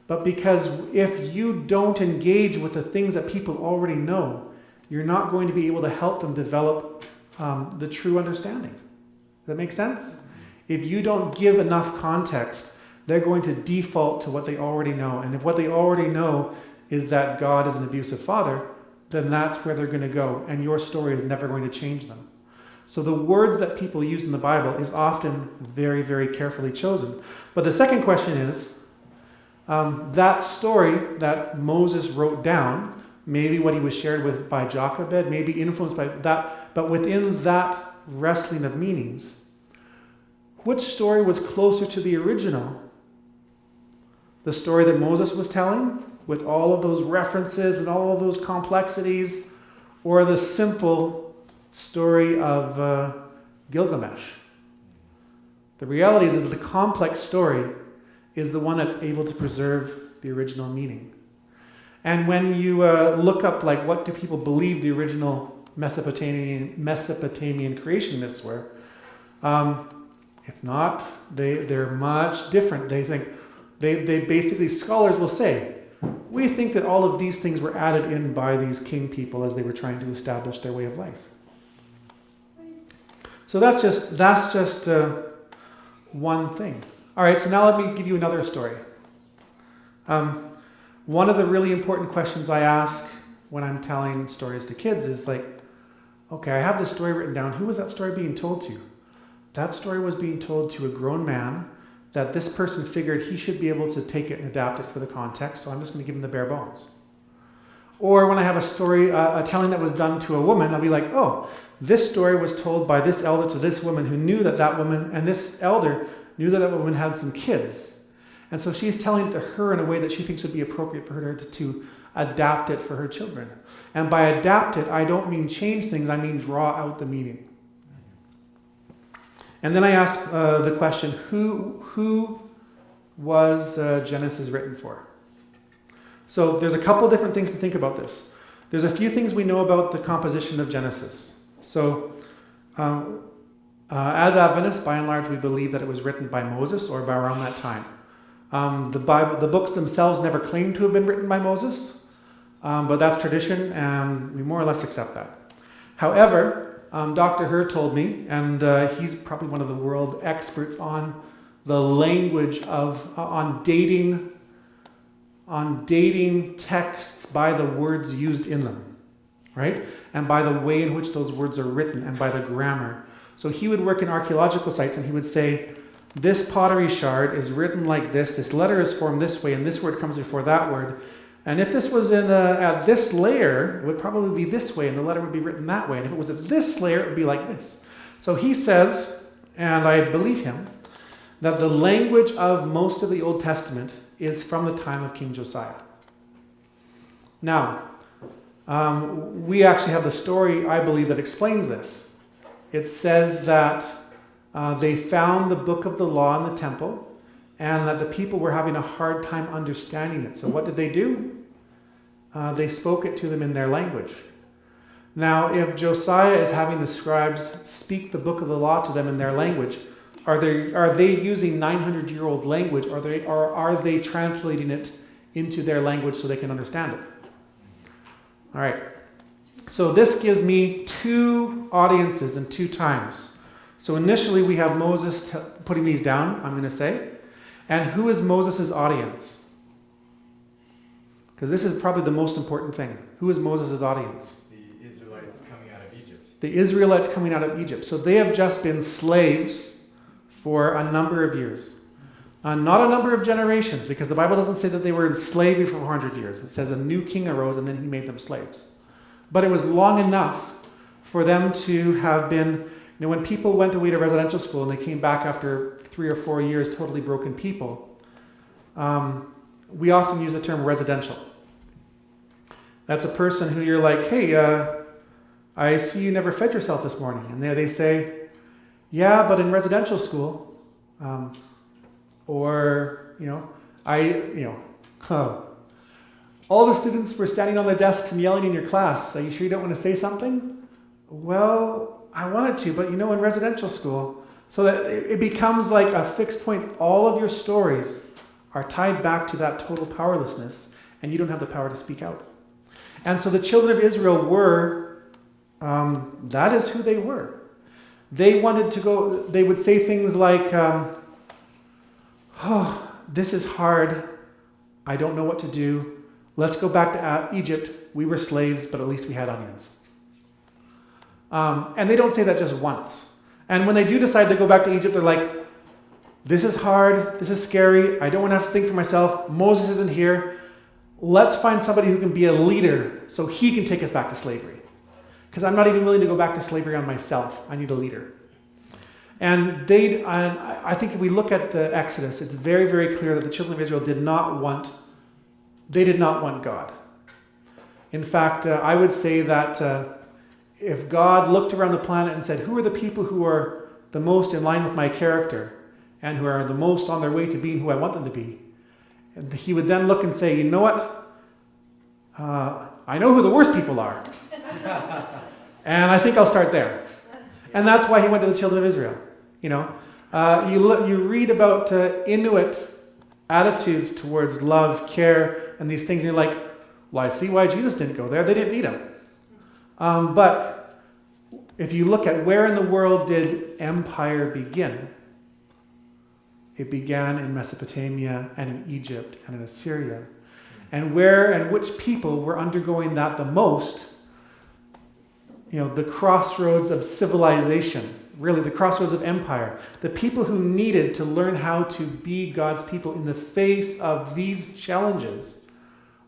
but because if you don't engage with the things that people already know, you're not going to be able to help them develop the true understanding. Does that make sense? If you don't give enough context, they're going to default to what they already know. And if what they already know is that God is an abusive father, then that's where they're going to go. And your story is never going to change them. So the words that people use in the Bible is often very, very carefully chosen. But the second question is, that story that Moses wrote down, maybe what he was shared with by Jochebed, maybe influenced by that, but within that wrestling of meanings, which story was closer to the original? The story that Moses was telling, with all of those references and all of those complexities, or the simple story of Gilgamesh? The reality is that the complex story is the one that's able to preserve the original meaning. And when you look up, like, what do people believe the original Mesopotamian creation myths were, it's not. They're much different. They think, they basically, scholars will say, we think that all of these things were added in by these king people as they were trying to establish their way of life. So that's just one thing. All right, so now let me give you another story. One of the really important questions I ask when I'm telling stories to kids is like, okay, I have this story written down. Who was that story being told to? That story was being told to a grown man that this person figured he should be able to take it and adapt it for the context, so I'm just going to give him the bare bones. Or when I have a story, a telling that was done to a woman, I'll be like, oh, this story was told by this elder to this woman who knew that that woman, and this elder knew that that woman had some kids. And so she's telling it to her in a way that she thinks would be appropriate for her to adapt it for her children. And by adapt it, I don't mean change things, I mean draw out the meaning. And then I ask the question, who was Genesis written for? So there's a couple different things to think about this. There's a few things we know about the composition of Genesis. So as Adventists, by and large, we believe that it was written by Moses or by around that time. The books themselves never claim to have been written by Moses, but that's tradition, and we more or less accept that. However, Dr. Herr told me, and he's probably one of the world experts on the language of, on dating texts by the words used in them, right? And by the way in which those words are written and by the grammar. So he would work in archaeological sites and he would say, this pottery shard is written like this letter is formed this way, and this word comes before that word. And if this was at this layer, it would probably be this way, and the letter would be written that way. And if it was at this layer, it would be like this. So he says, and I believe him, that the language of most of the Old Testament is from the time of King Josiah. Now, we actually have the story, I believe, that explains this. It says that they found the book of the law in the temple, and that the people were having a hard time understanding it. So what did they do? They spoke it to them in their language. Now, if Josiah is having the scribes speak the book of the law to them in their language, are they using 900-year-old language, or are they translating it into their language so they can understand it? All right. So this gives me two audiences and two times. So initially we have Moses putting these down, I'm going to say. And who is Moses' audience? Because this is probably the most important thing. Who is Moses' audience? The Israelites coming out of Egypt. The Israelites coming out of Egypt. So they have just been slaves for a number of years. Not a number of generations, because the Bible doesn't say that they were in slavery for 400 years. It says a new king arose and then he made them slaves. But it was long enough for them to have been, when people went away to residential school and they came back after 3 or 4 years totally broken people, we often use the term residential. That's a person who you're like, hey, I see you never fed yourself this morning. And they say, yeah, but in residential school, all the students were standing on their desks and yelling in your class. Are you sure you don't want to say something? Well, I wanted to, but in residential school, so that it becomes like a fixed point. All of your stories are tied back to that total powerlessness, and you don't have the power to speak out. And so the children of Israel were, that is who they were. They wanted to go, they would say things like, oh, this is hard. I don't know what to do. Let's go back to Egypt. We were slaves, but at least we had onions. And they don't say that just once. And when they do decide to go back to Egypt, they're like, this is hard. This is scary. I don't want to have to think for myself. Moses isn't here. Let's find somebody who can be a leader so he can take us back to slavery. Because I'm not even willing to go back to slavery on myself. I need a leader. And I think if we look at Exodus, it's very, very clear that the children of Israel did not want God. In fact, I would say that if God looked around the planet and said, who are the people who are the most in line with my character and who are the most on their way to being who I want them to be, and he would then look and say, you know what? I know who the worst people are. And I think I'll start there. And that's why he went to the children of Israel. You read about Inuit attitudes towards love, care, and these things, and you're like, well, I see why Jesus didn't go there. They didn't need him. But if you look at where in the world did empire begin, it began in Mesopotamia and in Egypt and in Assyria. And where and which people were undergoing that the most, the crossroads of civilization, really the crossroads of empire. The people who needed to learn how to be God's people in the face of these challenges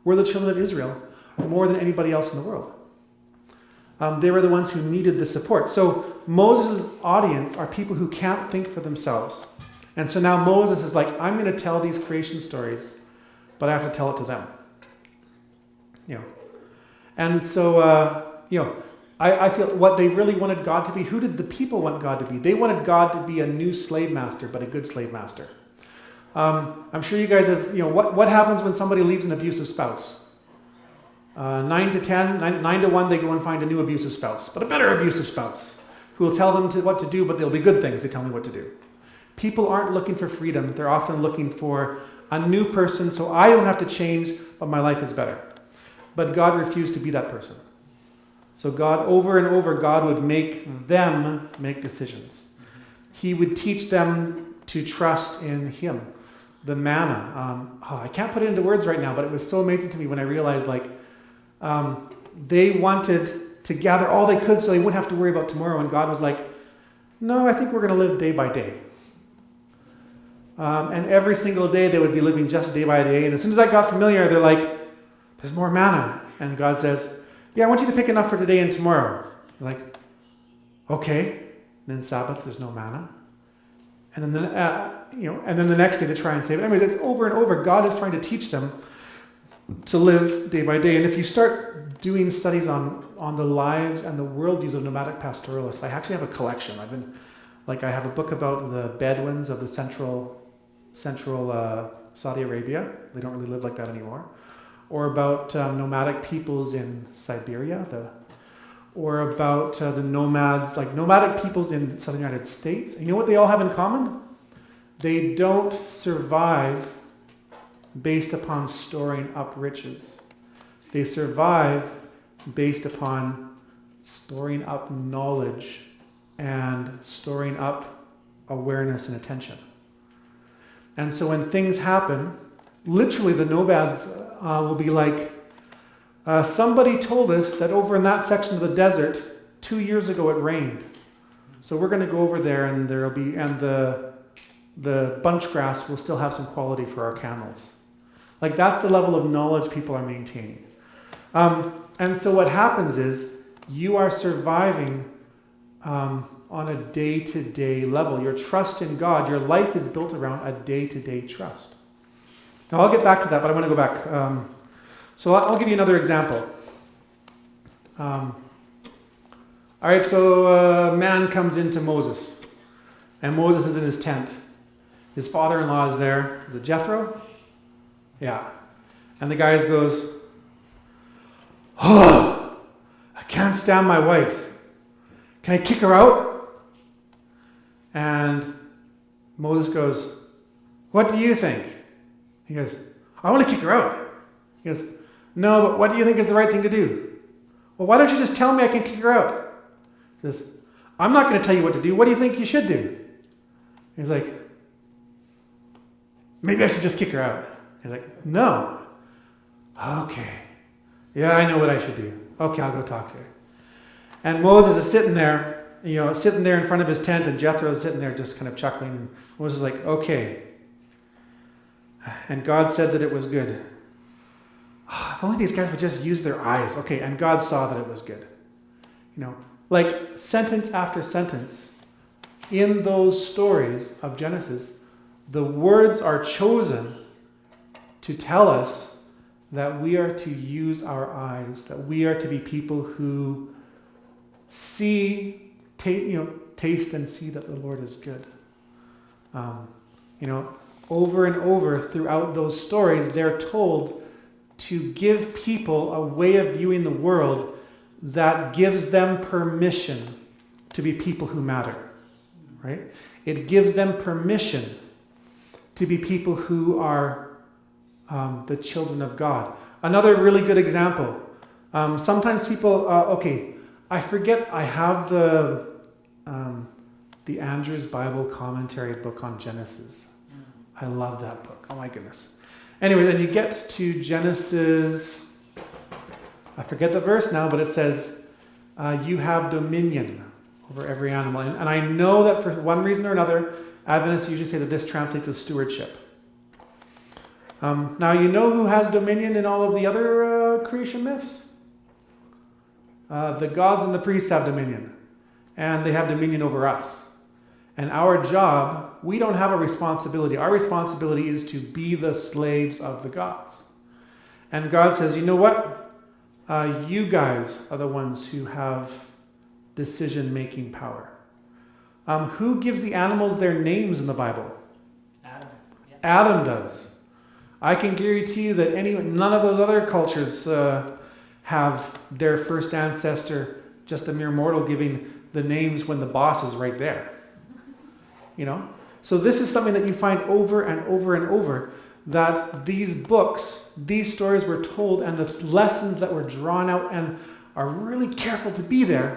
were the children of Israel more than anybody else in the world. They were the ones who needed the support. So Moses' audience are people who can't think for themselves. And so now Moses is like, I'm going to tell these creation stories, but I have to tell it to them. And so, I feel what they really wanted God to be, who did the people want God to be? They wanted God to be a new slave master, but a good slave master. I'm sure you guys have, what happens when somebody leaves an abusive spouse? 9 to 1, they go and find a new abusive spouse, but a better abusive spouse who will tell them what to do, but they'll be good things. They tell me what to do. People aren't looking for freedom. They're often looking for a new person, so I don't have to change, but my life is better. But God refused to be that person. So God, over and over, God would make them make decisions. He would teach them to trust in him. The manna. I can't put it into words right now, but it was so amazing to me when I realized, they wanted to gather all they could so they wouldn't have to worry about tomorrow. And God was like, no, I think we're going to live day by day. And every single day they would be living just day by day. And as soon as that got familiar, they're like, there's more manna. And God says, yeah, I want you to pick enough for today and tomorrow. They're like, okay. And then Sabbath, there's no manna. And then, and then the next day to try and save it. Anyways, it's over and over. God is trying to teach them to live day by day. And if you start doing studies on the lives and the worldviews of nomadic pastoralists, I actually have a collection. I have a book about the Bedouins of the central Saudi Arabia. They don't really live like that anymore. Or about nomadic peoples in Siberia, or about the nomads, like nomadic peoples in the southern United States. And you know what they all have in common? They don't survive based upon storing up riches. They survive based upon storing up knowledge and storing up awareness and attention. And so when things happen, literally the nomads will be like, somebody told us that over in that section of the desert 2 years ago it rained. So we're going to go over there and the bunch grass will still have some quality for our camels. That's the level of knowledge people are maintaining. And so what happens is you are surviving on a day-to-day level. Your trust in God, your life is built around a day-to-day trust. Now I'll get back to that, but I want to go back. So I'll give you another example. All right, so man comes into Moses, and Moses is in his tent. His father-in-law is there. Is it Jethro? Yeah. And the guy goes, "Oh, I can't stand my wife. Can I kick her out?" And Moses goes, "What do you think?" He goes, "I want to kick her out." He goes, "No, but what do you think is the right thing to do?" "Well, why don't you just tell me I can kick her out?" He says, "I'm not going to tell you what to do. What do you think you should do?" He's like, "Maybe I should just kick her out." He's like, "No." "Okay. Yeah, I know what I should do. Okay, I'll go talk to her." And Moses is sitting there, sitting there in front of his tent, and Jethro is sitting there just kind of chuckling. And Moses is like, "Okay." And God said that it was good. If only these guys would just use their eyes. Okay, and God saw that it was good. Like sentence after sentence in those stories of Genesis, the words are chosen to tell us that we are to use our eyes, that we are to be people who see, taste and see that the Lord is good. Over and over throughout those stories, they're told to give people a way of viewing the world that gives them permission to be people who matter, right? It gives them permission to be people who are the children of God. Another really good example. Sometimes people, I forget, I have the Andrews Bible Commentary book on Genesis. I love that book. Oh my goodness. Anyway, then you get to Genesis, I forget the verse now, but it says, "You have dominion over every animal." And I know that for one reason or another, Adventists usually say that this translates as stewardship. Now, you know who has dominion in all of the other creation myths? The gods and the priests have dominion, and they have dominion over us. And our job, we don't have a responsibility. Our responsibility is to be the slaves of the gods. And God says, "You know what? You guys are the ones who have decision-making power." Who gives the animals their names in the Bible? Adam. Yeah. Adam does. I can guarantee you that none of those other cultures have their first ancestor, just a mere mortal, giving the names when the boss is right there. So this is something that you find over and over and over, that these books, these stories were told, and the lessons that were drawn out and are really careful to be there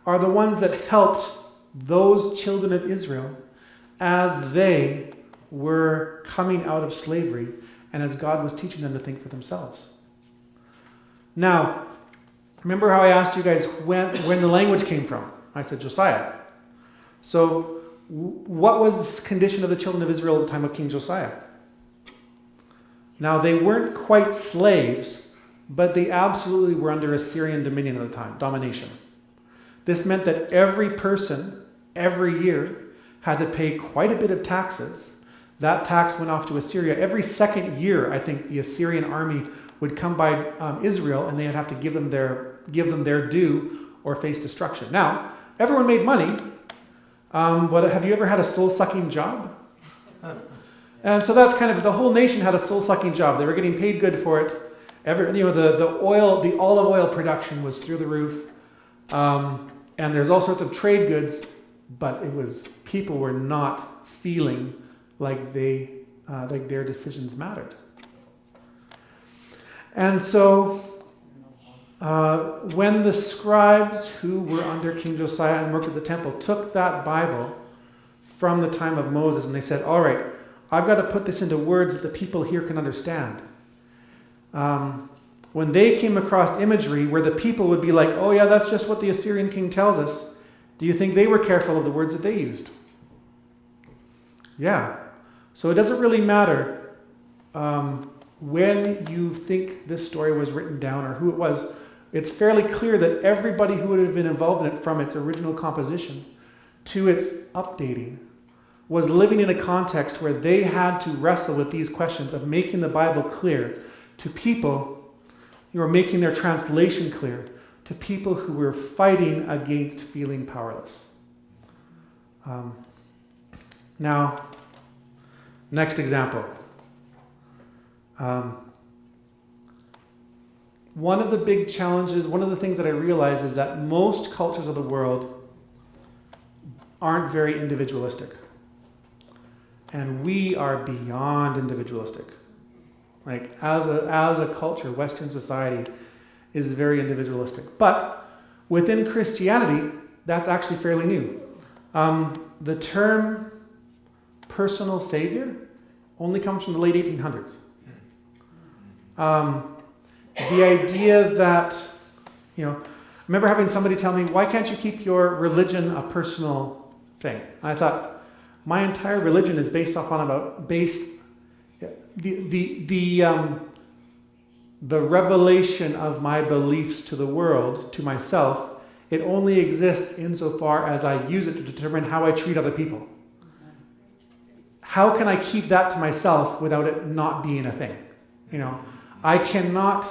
are the ones that helped those children of Israel as they were coming out of slavery and as God was teaching them to think for themselves. Now, remember how I asked you guys when the language came from? I said Josiah. So what was the condition of the children of Israel at the time of King Josiah? Now, they weren't quite slaves, but they absolutely were under Assyrian dominion at the time, domination. This meant that every person, every year, had to pay quite a bit of taxes. That tax went off to Assyria. Every second year, I think, the Assyrian army would come by Israel, and they'd have to give them their due or face destruction. Now, everyone made money, but have you ever had a soul-sucking job? And so that's kind of, the whole nation had a soul-sucking job. They were getting paid good for it. The olive oil production was through the roof. And there's all sorts of trade goods, but people were not feeling like their decisions mattered. And so when the scribes who were under King Josiah and worked at the temple took that Bible from the time of Moses, and they said, "All right, I've got to put this into words that the people here can understand." When they came across imagery where the people would be like, "Oh yeah, that's just what the Assyrian king tells us," do you think they were careful of the words that they used? Yeah. So it doesn't really matter when you think this story was written down or who it was. It's fairly clear that everybody who would have been involved in it from its original composition to its updating was living in a context where they had to wrestle with these questions of making the Bible clear to people who are making their translation clear, to people who were fighting against feeling powerless. Now, next example. One of the big challenges, one of the things that I realize is that most cultures of the world aren't very individualistic. And we are beyond individualistic. Like, as a culture, Western society is very individualistic. But within Christianity, that's actually fairly new. The term personal savior only comes from the late 1800s. The idea that, I remember having somebody tell me, why can't you keep your religion a personal thing? And I thought, my entire religion is based the revelation of my beliefs to the world, to myself. It only exists insofar as I use it to determine how I treat other people. How can I keep that to myself without it not being a thing? I cannot.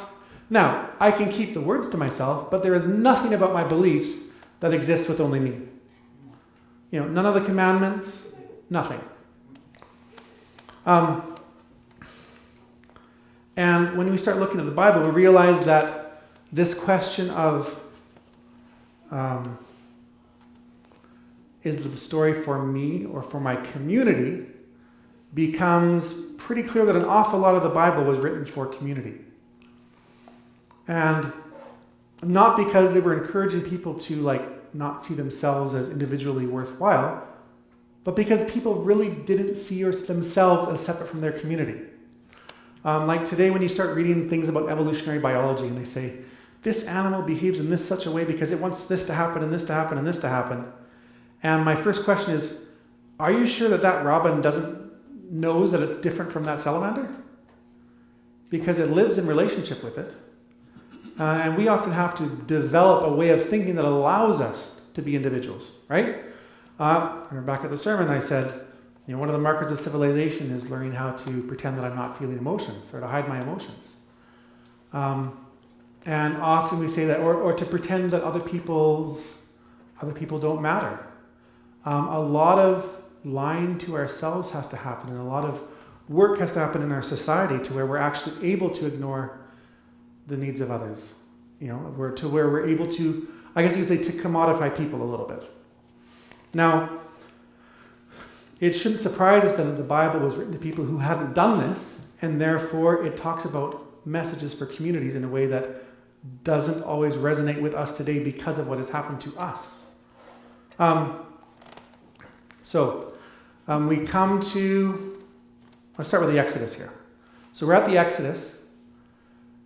Now, I can keep the words to myself, but there is nothing about my beliefs that exists with only me. None of the commandments, nothing. And when we start looking at the Bible, we realize that this question of is the story for me or for my community becomes pretty clear that an awful lot of the Bible was written for community. And not because they were encouraging people to not see themselves as individually worthwhile, but because people really didn't see themselves as separate from their community. Like today when you start reading things about evolutionary biology and they say, this animal behaves in such a way because it wants this to happen and this to happen and this to happen. And my first question is, are you sure that robin knows that it's different from that salamander? Because it lives in relationship with it. And we often have to develop a way of thinking that allows us to be individuals, right? Back at the sermon, I said, one of the markers of civilization is learning how to pretend that I'm not feeling emotions or to hide my emotions. And often we say that, or to pretend that other people don't matter. A lot of lying to ourselves has to happen, and a lot of work has to happen in our society to where we're actually able to ignore the needs of others. Where we're able to, I guess you could say, to commodify people a little bit. Now, it shouldn't surprise us that the Bible was written to people who hadn't done this, and therefore it talks about messages for communities in a way that doesn't always resonate with us today because of what has happened to us. We come to, let's start with the Exodus here. So we're at the Exodus,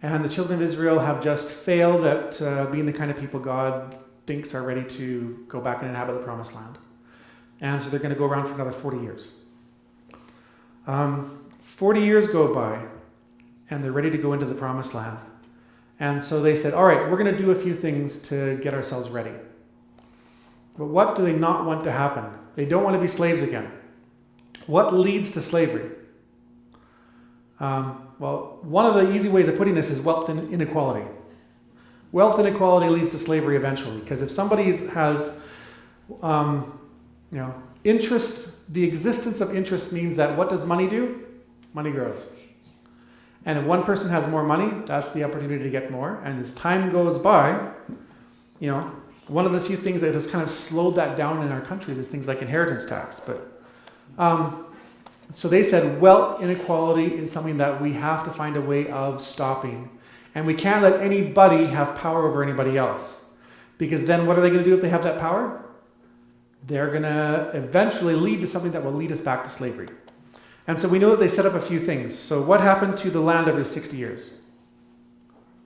and the children of Israel have just failed at being the kind of people God thinks are ready to go back and inhabit the Promised Land. And so they're going to go around for another 40 years. 40 years go by, and they're ready to go into the Promised Land. And so they said, all right, we're going to do a few things to get ourselves ready. But what do they not want to happen? They don't want to be slaves again. What leads to slavery? Well, one of the easy ways of putting this is wealth inequality. Wealth inequality leads to slavery eventually, because if somebody has, interest, the existence of interest means that what does money do? Money grows. And if one person has more money, that's the opportunity to get more. And as time goes by, one of the few things that has kind of slowed that down in our countries is things like inheritance tax. So they said wealth inequality is something that we have to find a way of stopping. And we can't let anybody have power over anybody else. Because then what are they going to do if they have that power? They're going to eventually lead to something that will lead us back to slavery. And so we know that they set up a few things. So what happened to the land every 60 years?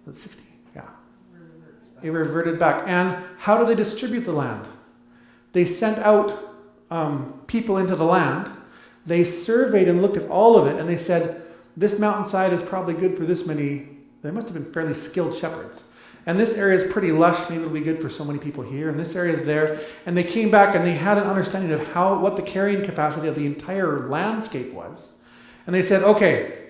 Was it 60? Yeah. It reverted back. And how do they distribute the land? They sent out people into the land. They surveyed and looked at all of it, and they said, this mountainside is probably good for this many. They must have been fairly skilled shepherds. And this area is pretty lush, maybe it'll be good for so many people here, and this area is there. And they came back and they had an understanding of what the carrying capacity of the entire landscape was. And they said, okay,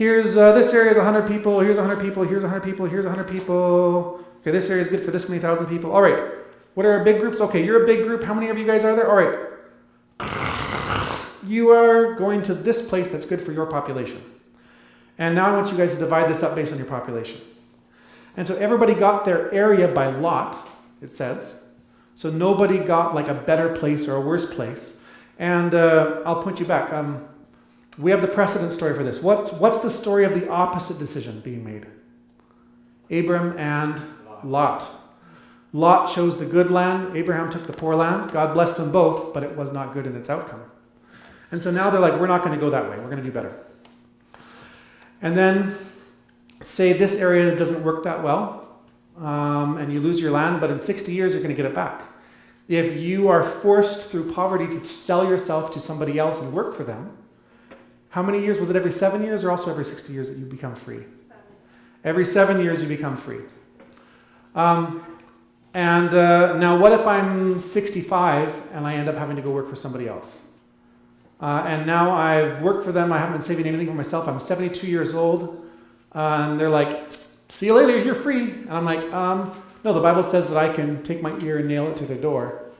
here's this area is 100 people, here's 100 people, here's 100 people, here's 100 people. Okay, this area is good for this many thousand people. All right, what are our big groups? Okay, you're a big group. How many of you guys are there? All right. You are going to this place that's good for your population. And now I want you guys to divide this up based on your population. And so everybody got their area by lot, it says. So nobody got like a better place or a worse place. And I'll point you back. We have the precedent story for this. What's the story of the opposite decision being made? Abram and Lot. Lot chose the good land. Abraham took the poor land. God blessed them both, but it was not good in its outcome. And so now they're like, we're not going to go that way. We're going to do better. And then say this area doesn't work that well, and you lose your land, but in 60 years you're going to get it back. If you are forced through poverty to sell yourself to somebody else and work for them, how many years? Was it every 7 years or also every 60 years that you become free? 7. Every 7 years you become free. Now what if I'm 65 and I end up having to go work for somebody else? And now I've worked for them, I haven't been saving anything for myself, I'm 72 years old, and they're like, see you later, you're free. And I'm like, no, the Bible says that I can take my ear and nail it to their door,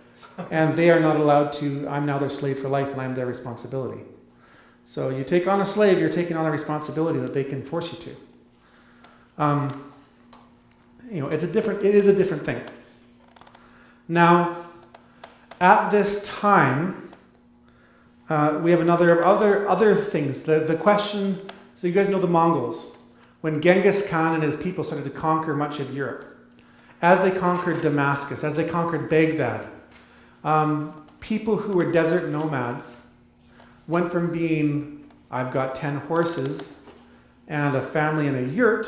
and they are not allowed to, I'm now their slave for life, and I'm their responsibility. So you take on a slave, you're taking on a responsibility that they can force you to. It is a different thing. Now, at this time, we have other things. The question, so you guys know the Mongols. When Genghis Khan and his people started to conquer much of Europe, as they conquered Damascus, as they conquered Baghdad, people who were desert nomads went from being, I've got 10 horses and a family in a yurt,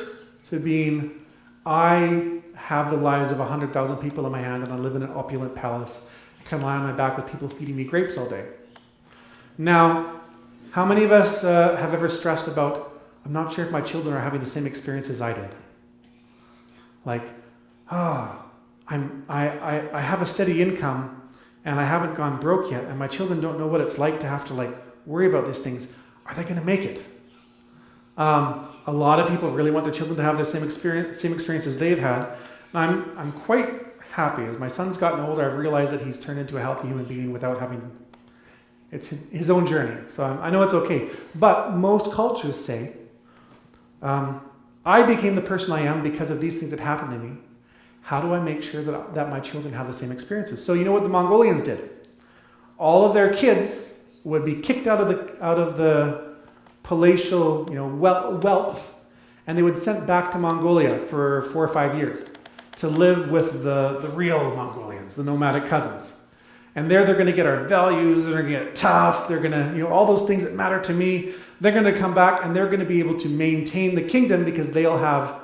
to being, I have the lives of 100,000 people in my hand and I live in an opulent palace. I can lie on my back with people feeding me grapes all day. Now, how many of us have ever stressed about, I'm not sure if my children are having the same experience as I did? Like, I have a steady income and I haven't gone broke yet, and my children don't know what it's like to have to worry about these things. Are they going to make it? A lot of people really want their children to have the same experiences they've had. And I'm quite happy. As my son's gotten older, I've realized that he's turned into a healthy human being without having, it's his own journey. So I know it's okay. But most cultures say, I became the person I am because of these things that happened to me. How do I make sure that my children have the same experiences? So you know what the Mongolians did? All of their kids would be kicked out of the palatial, wealth, and they would sent back to Mongolia for 4 or 5 years to live with the real Mongolians, the nomadic cousins. And there they're going to get our values, they're going to get tough, they're going to, all those things that matter to me, they're going to come back and they're going to be able to maintain the kingdom because they'll have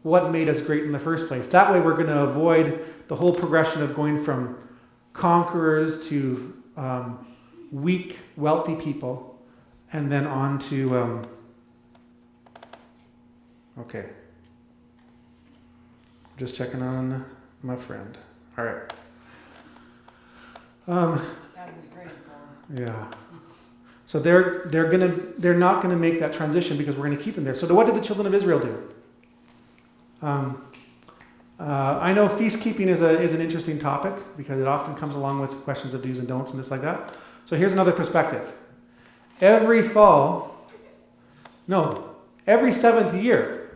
what made us great in the first place. That way we're going to avoid the whole progression of going from conquerors to weak, wealthy people, and then on to, okay. Just checking on my friend. All right. Yeah. So they're not gonna make that transition because we're gonna keep them there. So what did the children of Israel do? I know feast keeping is an interesting topic because it often comes along with questions of do's and don'ts and this like that. So here's another perspective. Every 7th year,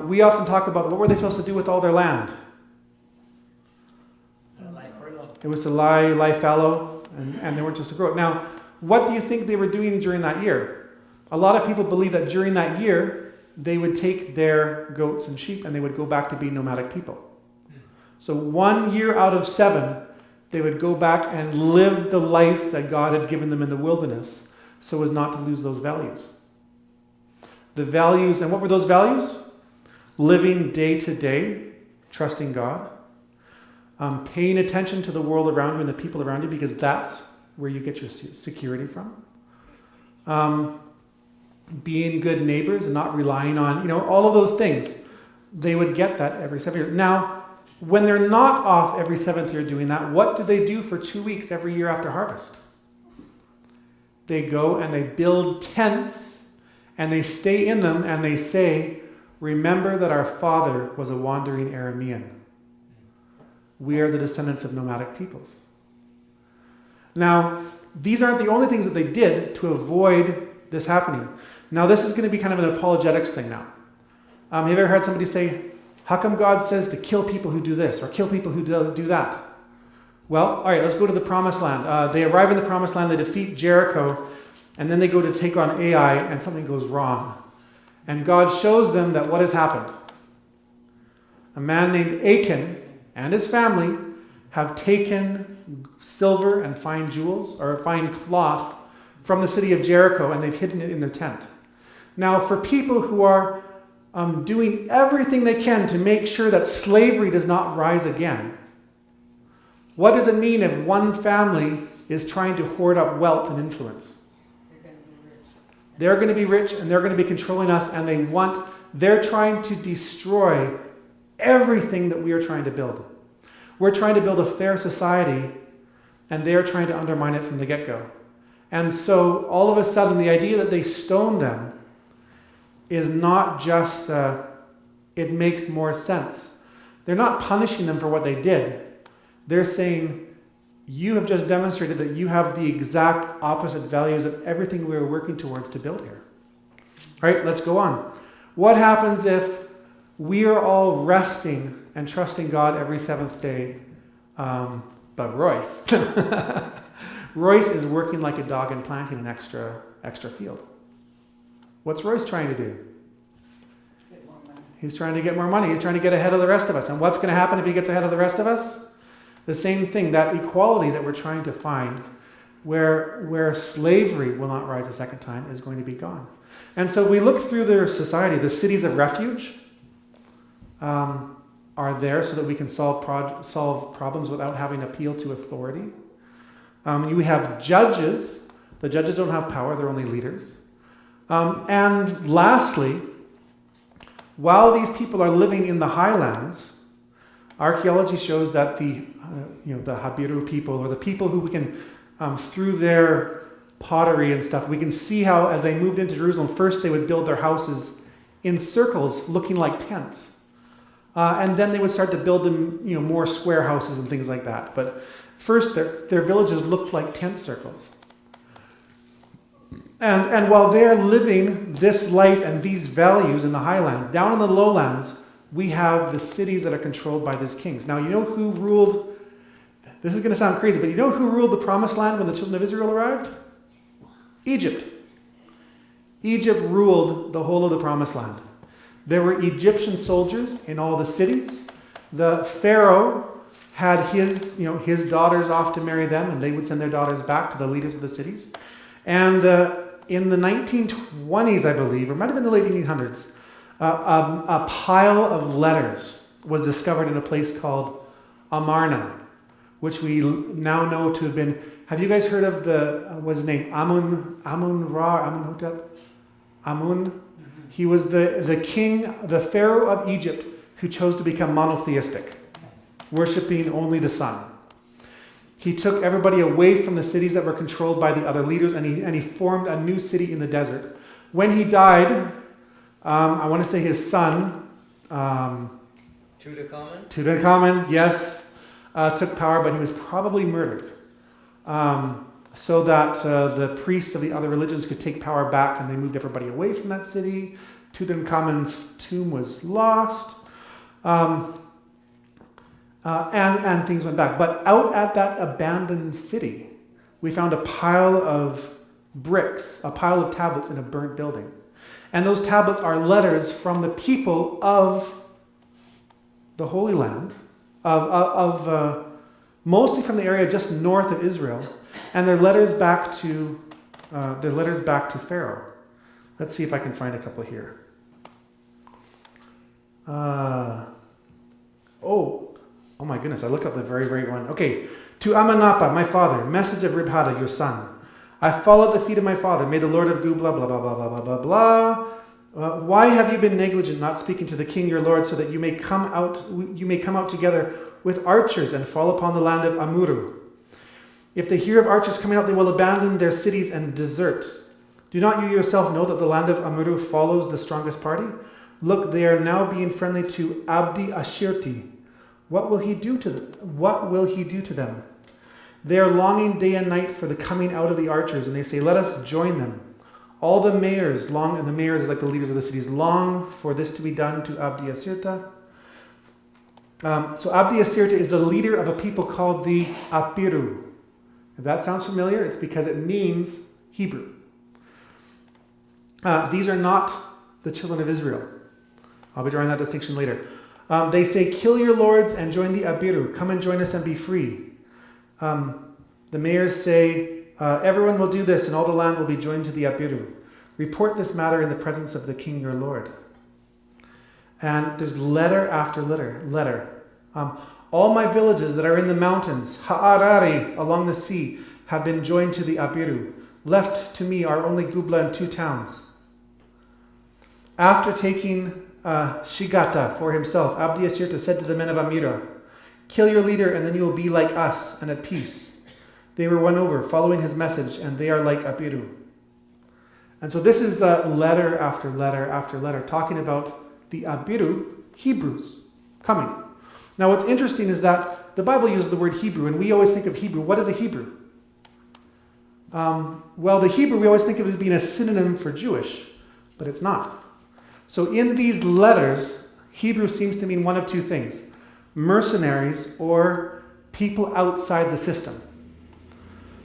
we often talk about what were they supposed to do with all their land? It was to lie fallow, and they weren't supposed to grow it. Now, what do you think they were doing during that year? A lot of people believe that during that year, they would take their goats and sheep and they would go back to being nomadic people. So 1 year out of 7, they would go back and live the life that God had given them in the wilderness so as not to lose those values. The values, and what were those values? Living day to day, trusting God, paying attention to the world around you and the people around you because that's where you get your security from. Being good neighbors and not relying on, all of those things. They would get that every 7 years. Now, when they're not off every 7th year doing that, what do they do for 2 weeks every year after harvest? They go and they build tents and they stay in them, and they say, remember that our father was a wandering Aramean. We are the descendants of nomadic peoples. Now, these aren't the only things that they did to avoid this happening. Now, this is going to be kind of an apologetics thing now. Have you ever heard somebody say, how come God says to kill people who do this or kill people who do that? Well, all right, let's go to the promised land. They arrive in the promised land, they defeat Jericho, and then they go to take on Ai, and something goes wrong. And God shows them that what has happened. A man named Achan and his family have taken silver and fine jewels, or fine cloth, from the city of Jericho, and they've hidden it in their tent. Now, for people who are doing everything they can to make sure that slavery does not rise again, what does it mean if one family is trying to hoard up wealth and influence? They're going to be rich, and they're going to be controlling us, and they're trying to destroy everything that we are trying to build. We're trying to build a fair society, and they're trying to undermine it from the get-go. And so all of a sudden, the idea that they stoned them is not just, it makes more sense. They're not punishing them for what they did. They're saying, you have just demonstrated that you have the exact opposite values of everything we were working towards to build here. All right, let's go on. What happens if we are all resting and trusting God every seventh day, but Royce? Royce is working like a dog and planting an extra field. What's Royce trying to do? Get more money. He's trying to get more money. He's trying to get ahead of the rest of us. And what's going to happen if he gets ahead of the rest of us? The same thing, that equality that we're trying to find, where slavery will not rise a second time, is going to be gone. And so we look through their society. The cities of refuge are there so that we can solve problems without having to appeal to authority. You have judges. The judges don't have power, they're only leaders. And lastly, while these people are living in the highlands, archaeology shows that the Habiru people, or the people who we can, through their pottery and stuff, we can see how as they moved into Jerusalem, first they would build their houses in circles looking like tents. And then they would start to build them, more square houses and things like that. But first their villages looked like tent circles. And while they're living this life and these values in the highlands, down in the lowlands, we have the cities that are controlled by these kings. Now, you know who ruled, this is going to sound crazy, but you know who ruled the promised land when the children of Israel arrived? Egypt. Egypt ruled the whole of the promised land. There were Egyptian soldiers in all the cities. The Pharaoh had his daughters off to marry them, and they would send their daughters back to the leaders of the cities. And in the 1920s, I believe, or it might have been the late 1800s, a pile of letters was discovered in a place called Amarna, which we now know to have been. Have you guys heard of what's his name? Amun-Ra, Amun-Hotep? Amun? He was the king, the pharaoh of Egypt, who chose to become monotheistic, worshiping only the sun. He took everybody away from the cities that were controlled by the other leaders, and he formed a new city in the desert. When he died, I want to say his son, Tutankhamun, yes, took power, but he was probably murdered, so that the priests of the other religions could take power back, and they moved everybody away from that city. Tutankhamun's tomb was lost, and things went back. But out at that abandoned city, we found a pile of bricks, a pile of tablets in a burnt building. And those tablets are letters from the people of the Holy Land, mostly from the area just north of Israel, and they're letters back to Pharaoh. Let's see if I can find a couple here. Oh my goodness! I looked up the very, very one. Okay, to Amanapa, my father, message of Ribhada, your son. I fall at the feet of my father. May the Lord of Gubla, blah, blah, blah, blah, blah, blah, blah. Why have you been negligent, not speaking to the king your lord, so that you may come out together with archers and fall upon the land of Amuru? If they hear of archers coming out, they will abandon their cities and desert. Do not you yourself know that the land of Amuru follows the strongest party? Look, they are now being friendly to Abdi Ashirti. What will he do to them? What will he do to them? They are longing day and night for the coming out of the archers, and they say, let us join them. All the mayors long, and the mayors is like the leaders of the cities, long for this to be done to Abdi Asirta. So Abdi Asirta is the leader of a people called the Apiru. If that sounds familiar, it's because it means Hebrew. These are not the children of Israel. I'll be drawing that distinction later. They say, kill your lords and join the Abiru. Come and join us and be free. The mayors say, everyone will do this and all the land will be joined to the Abiru. Report this matter in the presence of the king your lord. And there's letter after letter. All my villages that are in the mountains, Ha'arari, along the sea, have been joined to the Abiru. Left to me are only Gubla and 2 towns. After taking Shigata for himself, Abdi Asirta said to the men of Amira, kill your leader and then you will be like us and at peace. They were won over, following his message, and they are like Abiru. And so this is letter after letter after letter, talking about the Abiru Hebrews coming. Now what's interesting is that the Bible uses the word Hebrew, and we always think of Hebrew. What is a Hebrew? Well, the Hebrew we always think of as being a synonym for Jewish, but it's not. So in these letters, Hebrew seems to mean one of 2 things: mercenaries or people outside the system.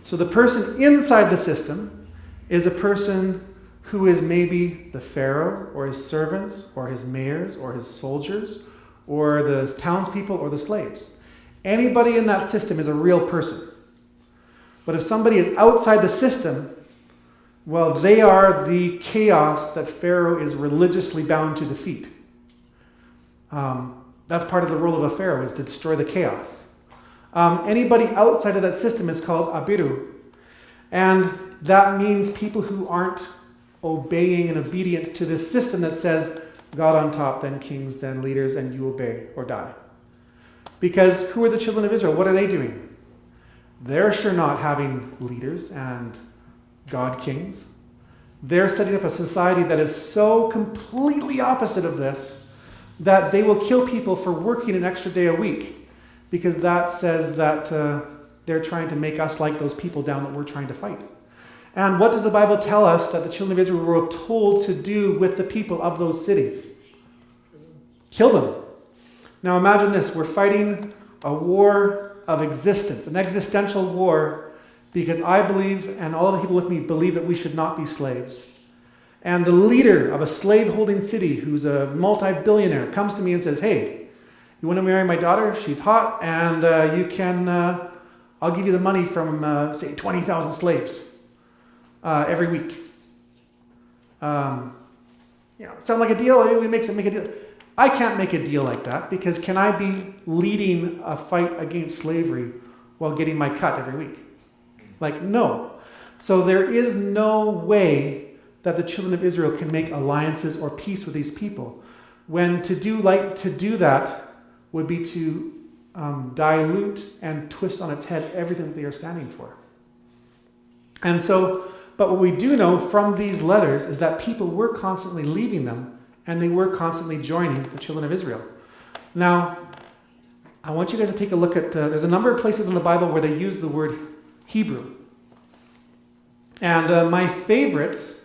So the person inside the system is a person who is maybe the Pharaoh or his servants or his mayors or his soldiers or the townspeople or the slaves. Anybody in that system is a real person. But if somebody is outside the system, well, they are the chaos that Pharaoh is religiously bound to defeat. That's part of the role of a Pharaoh, is to destroy the chaos. Anybody outside of that system is called Abiru. And that means people who aren't obeying and obedient to this system that says, God on top, then kings, then leaders, and you obey or die. Because who are the children of Israel? What are they doing? They're sure not having leaders and God kings. They're setting up a society that is so completely opposite of this that they will kill people for working an extra day a week, because that says that they're trying to make us like those people down that we're trying to fight. And what does the Bible tell us that the children of Israel were told to do with the people of those cities? Kill them. Now imagine this. We're fighting a war of existence, an existential war, because I believe, and all the people with me believe, that we should not be slaves. And the leader of a slave-holding city, who's a multi-billionaire, comes to me and says, hey, you want to marry my daughter? She's hot, and you can, I'll give you the money from, say, 20,000 slaves every week. Sound like a deal? We make a deal. I can't make a deal like that, because can I be leading a fight against slavery while getting my cut every week? Like, no. So there is no way that the children of Israel can make alliances or peace with these people, when to do that would be to dilute and twist on its head everything that they are standing for. And so, but what we do know from these letters is that people were constantly leaving them, and they were constantly joining the children of Israel. Now, I want you guys to take a look at, there's a number of places in the Bible where they use the word Hebrew. And my favorites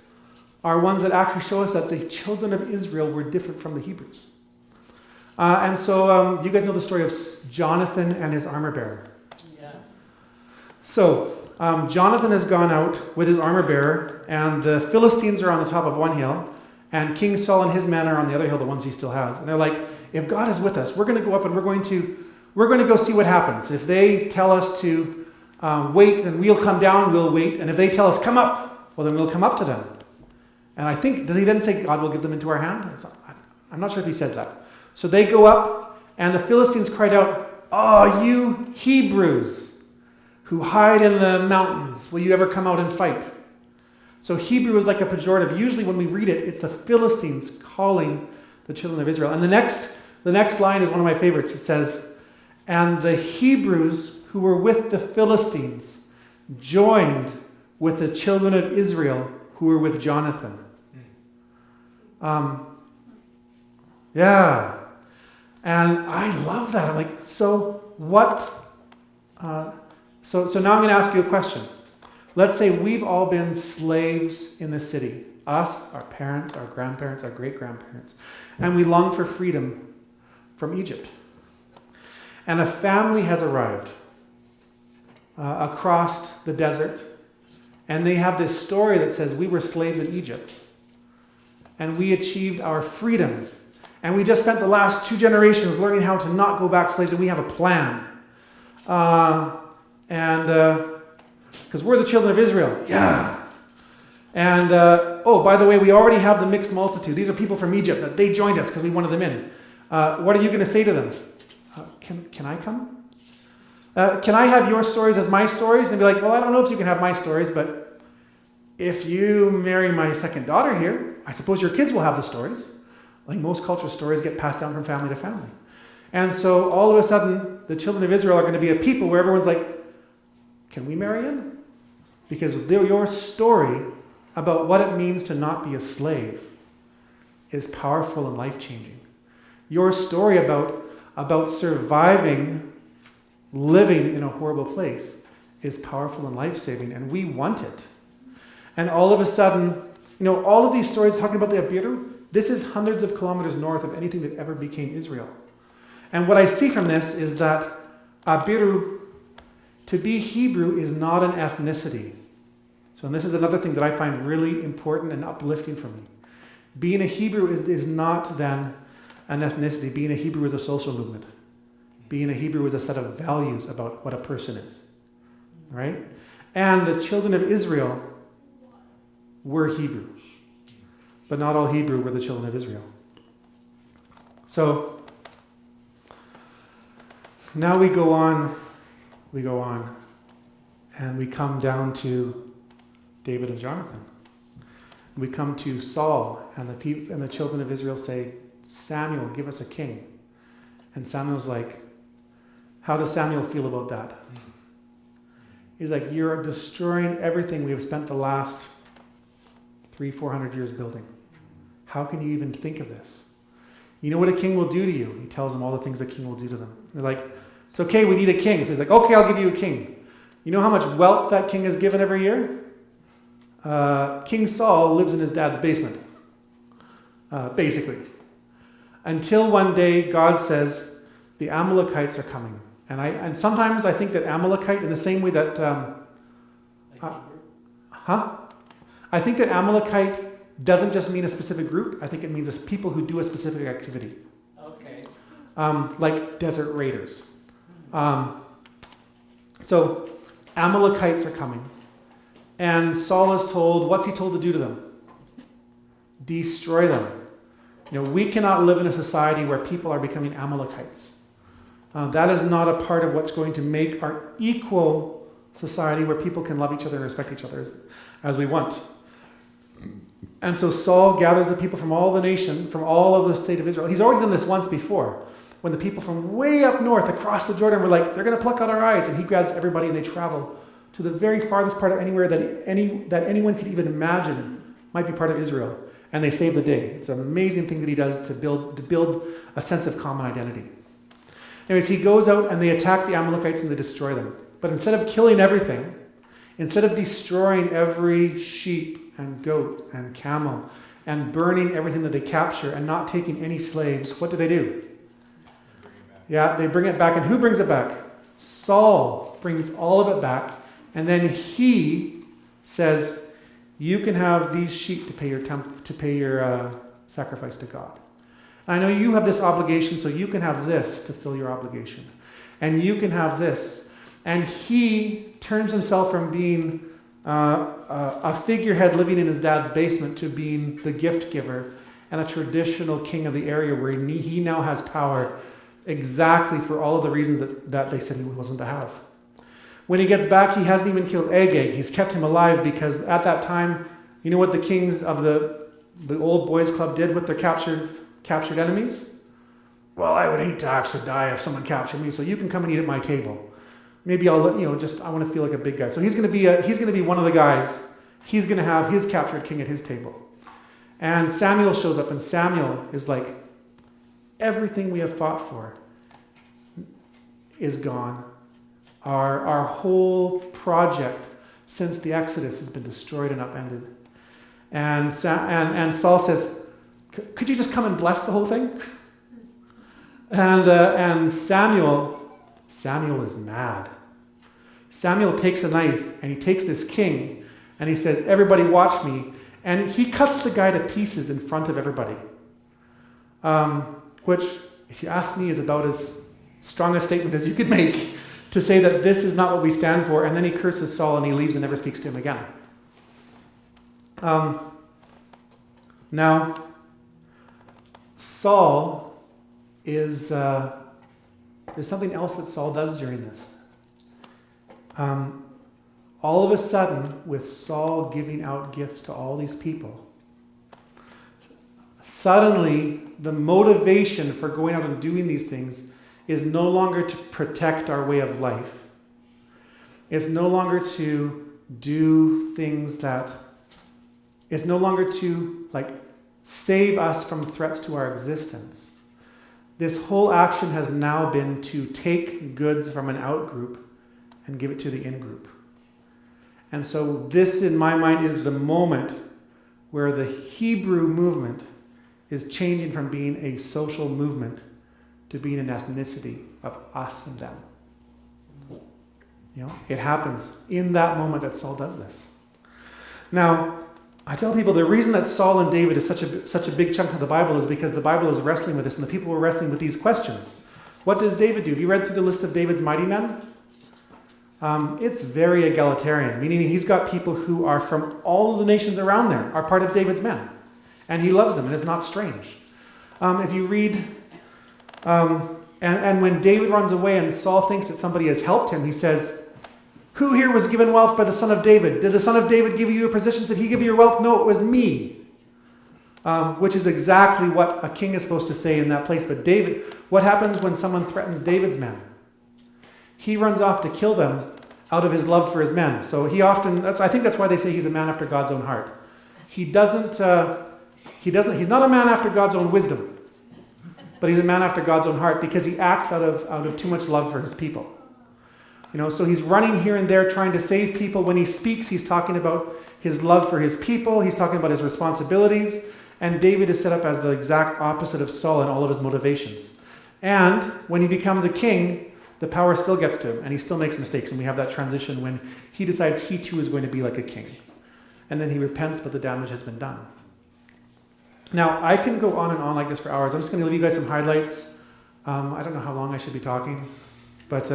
are ones that actually show us that the children of Israel were different from the Hebrews. And so you guys know the story of Jonathan and his armor bearer. Yeah. So Jonathan has gone out with his armor bearer, and the Philistines are on the top of one hill, and King Saul and his men are on the other hill, the ones he still has. And they're like, if God is with us, we're going to go up and we're going to go see what happens. If they tell us to wait, and we'll come down, we'll wait. And if they tell us come up, well, then we'll come up to them. And I think, does he then say God will give them into our hand? I'm not sure if he says that. So they go up, and the Philistines cried out, "Oh, you Hebrews who hide in the mountains, will you ever come out and fight?" So Hebrew is like a pejorative. Usually when we read it, it's the Philistines calling the children of Israel. And the next line is one of my favorites. It says, "And the Hebrews who were with the Philistines joined with the children of Israel who were with Jonathan. Yeah. And I love that. I'm like, so what? So now I'm going to ask you a question. Let's say we've all been slaves in the city. Us, our parents, our grandparents, our great-grandparents. And we long for freedom from Egypt. And a family has arrived across the desert. And they have this story that says we were slaves in Egypt. And we achieved our freedom. And we just spent the last 2 generations learning how to not go back slaves, and we have a plan. Because we're the children of Israel. Yeah. And, oh, by the way, we already have the mixed multitude. These are people from Egypt that they joined us because we wanted them in. What are you going to say to them? Can I come? Can I have your stories as my stories? And be like, well, I don't know if you can have my stories, but if you marry my second daughter here, I suppose your kids will have the stories. Like most cultural stories get passed down from family to family. And so all of a sudden, the children of Israel are going to be a people where everyone's like, can we marry in? Because your story about what it means to not be a slave is powerful and life-changing. Your story about surviving, living in a horrible place is powerful and life-saving, and we want it. And all of a sudden, all of these stories talking about the Abiru, this is hundreds of kilometers north of anything that ever became Israel. And what I see from this is that Abiru, to be Hebrew, is not an ethnicity. So and this is another thing that I find really important and uplifting for me. Being a Hebrew is not then an ethnicity. Being a Hebrew is a social movement. Being a Hebrew is a set of values about what a person is. Right? And the children of Israel were Hebrew. But not all Hebrew were the children of Israel. So now we go on, and we come down to David and Jonathan. We come to Saul, and the children of Israel say, Samuel, give us a king. And Samuel's like, how does Samuel feel about that? He's like, you're destroying everything we have spent the last 300-400 years building. How can you even think of this? You know what a king will do to you? He tells them all the things a king will do to them. They're like, it's okay, we need a king. So he's like, okay, I'll give you a king. You know how much wealth that king is given every year? King Saul lives in his dad's basement, basically. Until one day God says, the Amalekites are coming. And sometimes I think that Amalekite, in the same way that... I think that Amalekite doesn't just mean a specific group. I think it means people who do a specific activity. Okay. Like desert raiders. So Amalekites are coming. And Saul is told, what's he told to do to them? Destroy them. We cannot live in a society where people are becoming Amalekites. That is not a part of what's going to make our equal society where people can love each other and respect each other as we want. And so Saul gathers the people from all the nation, from all of the state of Israel. He's already done this once before, when the people from way up north across the Jordan were like, they're going to pluck out our eyes. And he grabs everybody and they travel to the very farthest part of anywhere that anyone could even imagine might be part of Israel. And they save the day. It's an amazing thing that he does to build a sense of common identity. Anyways, he goes out and they attack the Amalekites and they destroy them. But instead of killing everything, instead of destroying every sheep and goat and camel and burning everything that they capture and not taking any slaves, what do? Yeah, they bring it back. And who brings it back? Saul brings all of it back. And then he says, you can have these sheep to pay your sacrifice to God. And I know you have this obligation, so you can have this to fill your obligation. And you can have this. And he turns himself from being a figurehead living in his dad's basement to being the gift giver and a traditional king of the area where he now has power exactly for all of the reasons that they said he wasn't to have. When he gets back, he hasn't even killed Agag. He's kept him alive because at that time, you know what the kings of the old boys club did with their captured enemies? Well, I would hate to actually die if someone captured me, so you can come and eat at my table. Maybe I'll, I want to feel like a big guy. So he's going to be one of the guys he's going to have his captured king at his table. And Samuel shows up, and Samuel is like, everything we have fought for is gone. Our whole project since the Exodus has been destroyed and upended. And Saul says, could you just come and bless the whole thing? And Samuel is mad. Samuel takes a knife, and he takes this king, and he says, everybody watch me. And he cuts the guy to pieces in front of everybody. Which, if you ask me, is about as strong a statement as you could make to say that this is not what we stand for. And then he curses Saul, and he leaves and never speaks to him again. Now, Saul is, there's something else that Saul does during this. All of a sudden, with Saul giving out gifts to all these people, suddenly the motivation for going out and doing these things is no longer to protect our way of life. It's no longer to do things that, it's no longer to save us from threats to our existence. This whole action has now been to take goods from an out group and give it to the in group. And so this, in my mind, is the moment where the Hebrew movement is changing from being a social movement to being an ethnicity of us and them. It happens in that moment that Saul does this. Now, I tell people the reason that Saul and David is such a big chunk of the Bible is because the Bible is wrestling with this, and the people were wrestling with these questions. What does David do? Have you read through the list of David's mighty men? It's very egalitarian, meaning he's got people who are from all of the nations around there, are part of David's men. And he loves them, and it's not strange. If you read, and when David runs away and Saul thinks that somebody has helped him, he says, who here was given wealth by the son of David? Did the son of David give you your positions? Did he give you your wealth? No, it was me. Which is exactly what a king is supposed to say in that place. But David, what happens when someone threatens David's men? He runs off to kill them out of his love for his men. So I think that's why they say he's a man after God's own heart. He's not a man after God's own wisdom, but he's a man after God's own heart because he acts out of too much love for his people. So he's running here and there trying to save people. When he speaks, he's talking about his love for his people. He's talking about his responsibilities. And David is set up as the exact opposite of Saul in all of his motivations. And when he becomes a king, the power still gets to him, and he still makes mistakes. And we have that transition when he decides he too is going to be like a king. And then he repents, but the damage has been done. Now, I can go on and on like this for hours. I'm just going to give you guys some highlights. I don't know how long I should be talking, but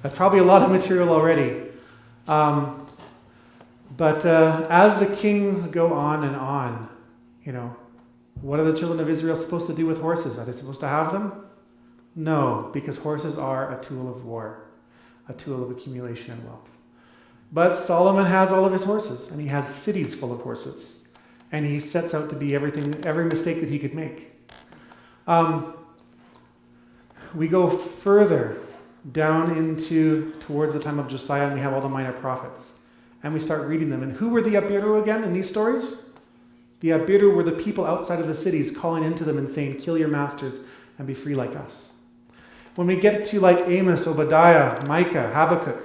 that's probably a lot of material already. But as the kings go on and on, what are the children of Israel supposed to do with horses? Are they supposed to have them? No, because horses are a tool of war, a tool of accumulation and wealth. But Solomon has all of his horses, and he has cities full of horses. And he sets out to be every mistake that he could make. We go further down towards the time of Josiah, and we have all the minor prophets. And we start reading them. And who were the Abiru again in these stories? The Abiru were the people outside of the cities calling into them and saying, kill your masters and be free like us. When we get to Amos, Obadiah, Micah, Habakkuk,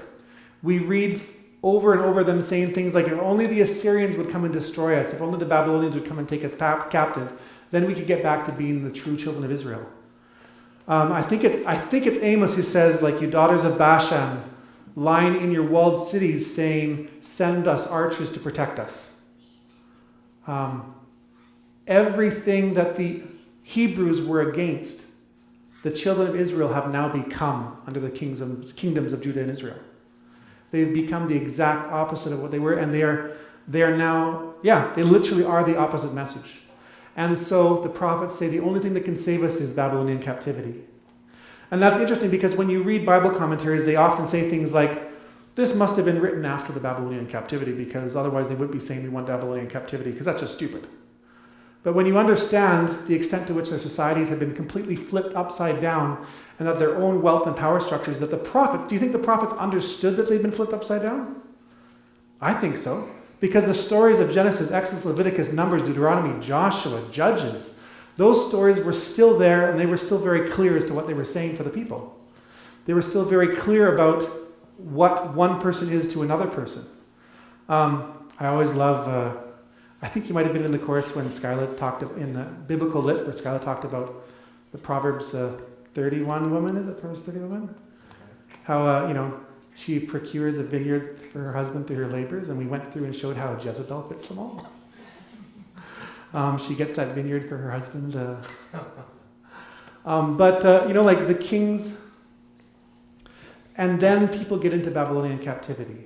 we read over and over them saying things like, if only the Assyrians would come and destroy us, if only the Babylonians would come and take us captive, then we could get back to being the true children of Israel. I think it's Amos who says, you daughters of Bashan, lying in your walled cities, saying, send us archers to protect us. Everything that the Hebrews were against, the children of Israel have now become under the kingdoms of Judah and Israel. They've become the exact opposite of what they were, and they are now, they literally are the opposite message. And so the prophets say the only thing that can save us is Babylonian captivity. And that's interesting because when you read Bible commentaries, they often say things like, this must have been written after the Babylonian captivity because otherwise they would be saying we want Babylonian captivity because that's just stupid. But when you understand the extent to which their societies have been completely flipped upside down and that their own wealth and power structures, that the prophets, do you think the prophets understood that they'd been flipped upside down? I think so. Because the stories of Genesis, Exodus, Leviticus, Numbers, Deuteronomy, Joshua, Judges, those stories were still there, and they were still very clear as to what they were saying for the people. They were still very clear about what one person is to another person. I always love, I think you might have been in the course when Scarlett talked in the Biblical Lit, where Scarlett talked about the Proverbs 31 woman, is it Proverbs 31 woman? How, she procures a vineyard for her husband through her labors, and we went through and showed how Jezebel fits them all. She gets that vineyard for her husband. Like the kings, and then people get into Babylonian captivity.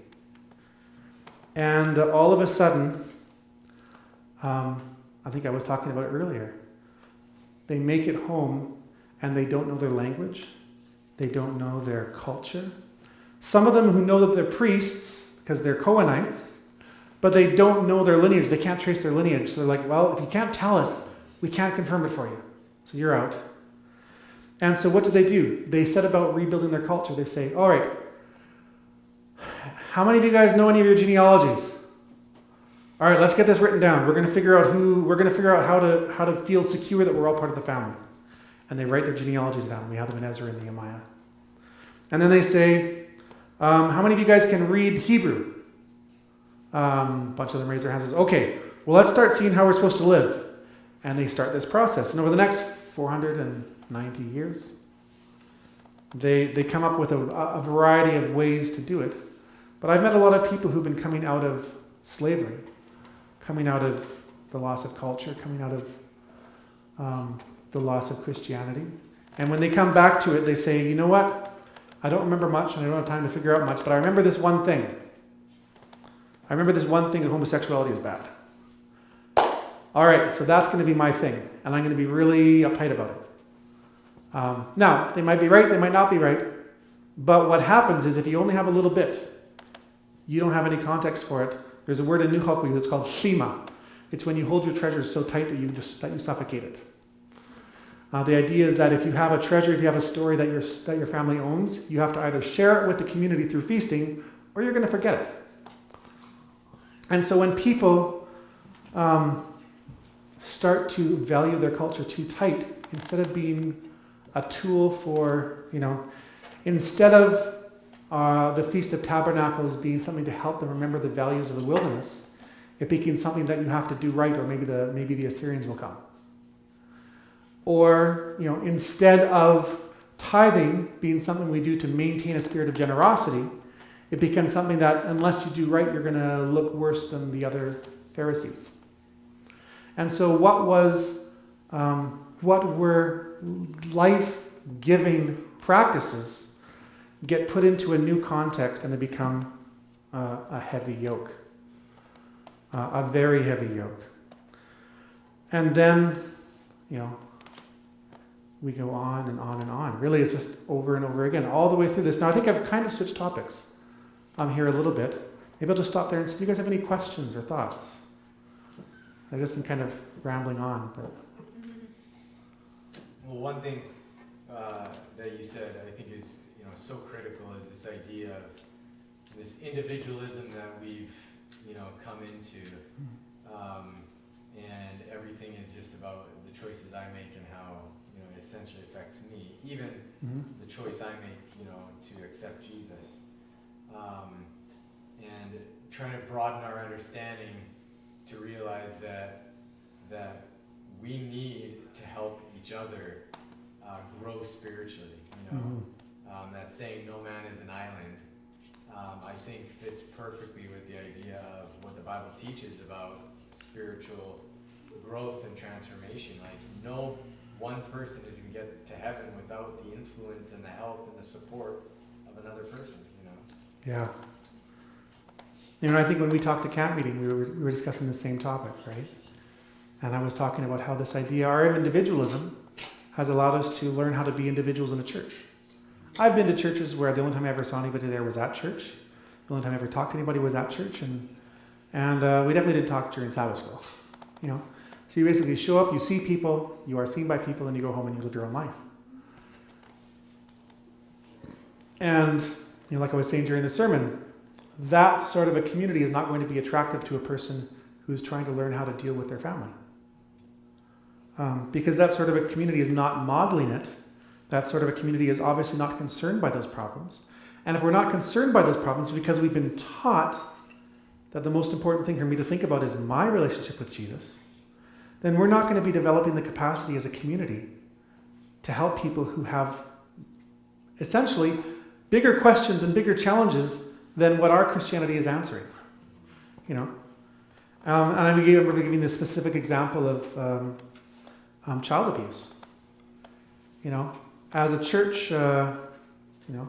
And all of a sudden, I think I was talking about it earlier, they make it home and they don't know their language. They don't know their culture. Some of them who know that they're priests, because they're Cohenites, but they don't know their lineage. They can't trace their lineage. So they're like, well, if you can't tell us, we can't confirm it for you. So you're out. And so what do? They set about rebuilding their culture. They say, all right, how many of you guys know any of your genealogies? All right, let's get this written down. We're going to figure out how to feel secure that we're all part of the family. And they write their genealogies down. We have them in Ezra and Nehemiah. And then they say, how many of you guys can read Hebrew? A bunch of them raise their hands and say, okay, well, let's start seeing how we're supposed to live. And they start this process. And over the next 490 years, they come up with a variety of ways to do it. But I've met a lot of people who've been coming out of slavery, coming out of the loss of culture, coming out of the loss of Christianity. And when they come back to it, they say, you know what? I don't remember much, and I don't have time to figure out much, but I remember this one thing. I remember this one thing that homosexuality is bad. All right, so that's going to be my thing, and I'm going to be really uptight about it. Now, they might be right, they might not be right, but what happens is if you only have a little bit, you don't have any context for it. There's a word in New Hope that's called shima. It's when you hold your treasures so tight that you suffocate it. The idea is that if you have a treasure, if you have a story that your family owns, you have to either share it with the community through feasting, or you're going to forget it. And so when people start to value their culture too tight, instead of being a tool for, instead of the Feast of Tabernacles being something to help them remember the values of the wilderness, it became something that you have to do right, or maybe the Assyrians will come. Or, instead of tithing being something we do to maintain a spirit of generosity, it becomes something that unless you do right, you're going to look worse than the other Pharisees. And so what were life-giving practices get put into a new context, and they become a heavy yoke, a very heavy yoke. And then, we go on and on and on. Really, it's just over and over again, all the way through this. Now, I think I've kind of switched topics here a little bit. Maybe I'll just stop there and see if you guys have any questions or thoughts. I've just been kind of rambling on. But. Well, one thing that you said I think is so critical is this idea of this individualism that we've come into, and everything is just about the choices I make and how it essentially affects me. Even the choice I make, to accept Jesus, and trying to broaden our understanding to realize that we need to help each other grow spiritually. That saying, "No man is an island," I think fits perfectly with the idea of what the Bible teaches about spiritual growth and transformation. Like, no one person is going to get to heaven without the influence and the help and the support of another person. Yeah. I think when we talked to camp meeting, we were discussing the same topic, right? And I was talking about how this idea, our individualism, has allowed us to learn how to be individuals in a church. I've been to churches where the only time I ever saw anybody there was at church. The only time I ever talked to anybody was at church, and we definitely didn't talk during Sabbath school. So you basically show up, you see people, you are seen by people, and you go home and you live your own life. And like I was saying during the sermon, that sort of a community is not going to be attractive to a person who's trying to learn how to deal with their family. Because that sort of a community is not modeling it. That sort of a community is obviously not concerned by those problems. And if we're not concerned by those problems because we've been taught that the most important thing for me to think about is my relationship with Jesus, then we're not going to be developing the capacity as a community to help people who have essentially bigger questions and bigger challenges than what our Christianity is answering. You know? And I'm giving this specific example of child abuse. You know, as a church, you know,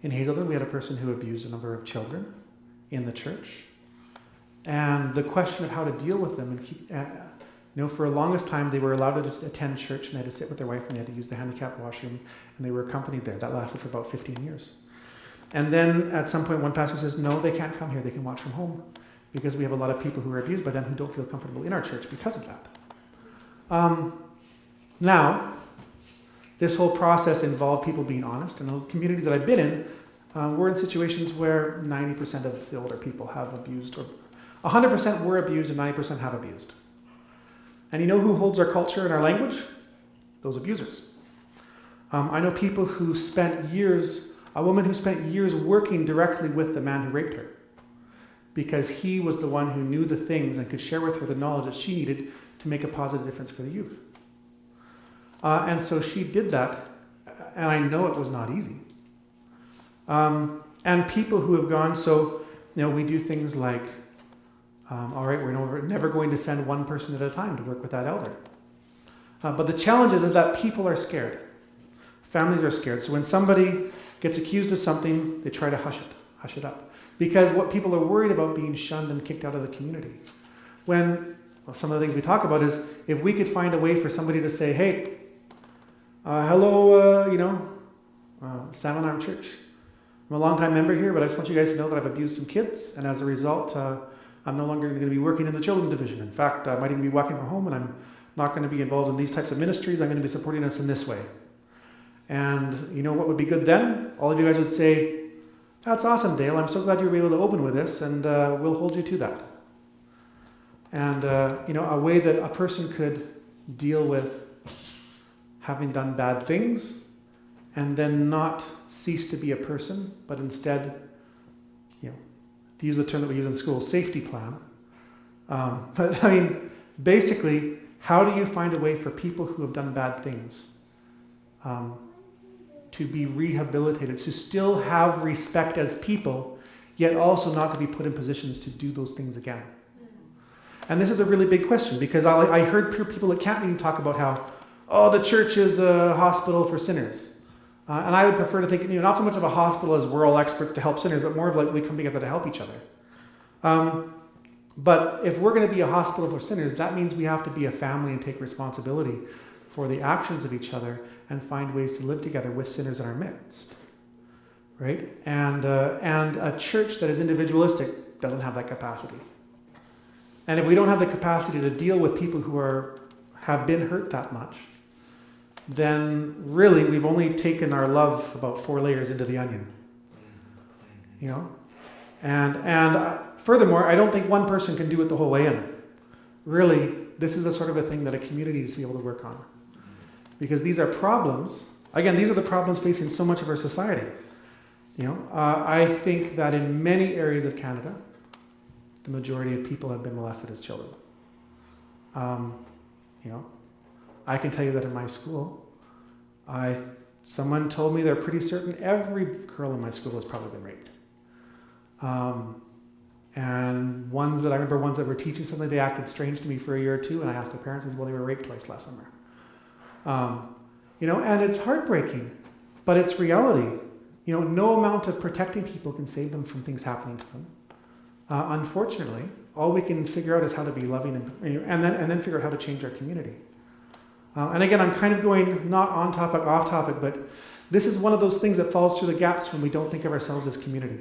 in Hazelden, we had a person who abused a number of children in the church. And the question of how to deal with them and keep, you know, for the longest time, they were allowed to attend church and they had to sit with their wife and they had to use the handicapped washroom and they were accompanied there. That lasted for about 15 years. And then at some point, one pastor says, no, they can't come here. They can watch from home because we have a lot of people who are abused by them who don't feel comfortable in our church because of that. Now, this whole process involved people being honest. And the communities that I've been in, we're in situations where 90% of the older people have abused, or 100% were abused and 90% have abused. And you know who holds our culture and our language? Those abusers. I know people who spent years, a woman who spent years working directly with the man who raped her because he was the one who knew the things and could share with her the knowledge that she needed to make a positive difference for the youth. And so she did that, and I know it was not easy. And people who have gone, so, you know, we do things like, all right, we're never going to send one person at a time to work with that elder. But the challenge is that people are scared. Families are scared. So when somebody gets accused of something, they try to hush it up. Because what people are worried about being shunned and kicked out of the community. When, well, some of the things we talk about is, if we could find a way for somebody to say, hey, hello, Salmon Arm Church. I'm a longtime member here, but I just want you guys to know that I've abused some kids, and as a result, I'm no longer going to be working in the children's division. In fact, I might even be working from home, and I'm not going to be involved in these types of ministries. I'm going to be supporting us in this way. And you know what would be good then? All of you guys would say, that's awesome, Dale. I'm so glad you were able to open with this, and we'll hold you to that. And, you know, a way that a person could deal with having done bad things and then not cease to be a person, but instead, you know, to use the term that we use in school, safety plan. But I mean, basically, how do you find a way for people who have done bad things to be rehabilitated, to still have respect as people, yet also not to be put in positions to do those things again? And this is a really big question, because I heard people at camp meeting talk about how, oh, the church is a hospital for sinners. And I would prefer to think, you know, not so much of a hospital as we're all experts to help sinners, but more of like we come together to help each other. But if we're going to be a hospital for sinners, that means we have to be a family and take responsibility for the actions of each other and find ways to live together with sinners in our midst. Right? And a church that is individualistic doesn't have that capacity. And if we don't have the capacity to deal with people who have been hurt that much, then really we've only taken our love about 4 layers into the onion. You know? And furthermore, I don't think one person can do it the whole way in. Really, this is the sort of a thing that a community needs to be able to work on. Because these are problems. Again, these are the problems facing so much of our society. You know, I think that in many areas of Canada, the majority of people have been molested as children. You know, I can tell you that in my school, someone told me they're pretty certain every girl in my school has probably been raped. And ones that I remember, ones that were teaching something, they acted strange to me for a year or two, and I asked their parents, well, they were raped twice last summer. You know, and it's heartbreaking, but it's reality. You know, no amount of protecting people can save them from things happening to them. Unfortunately, all we can figure out is how to be loving and then figure out how to change our community. And again, I'm kind of going not on topic, off topic, but this is one of those things that falls through the gaps when we don't think of ourselves as community,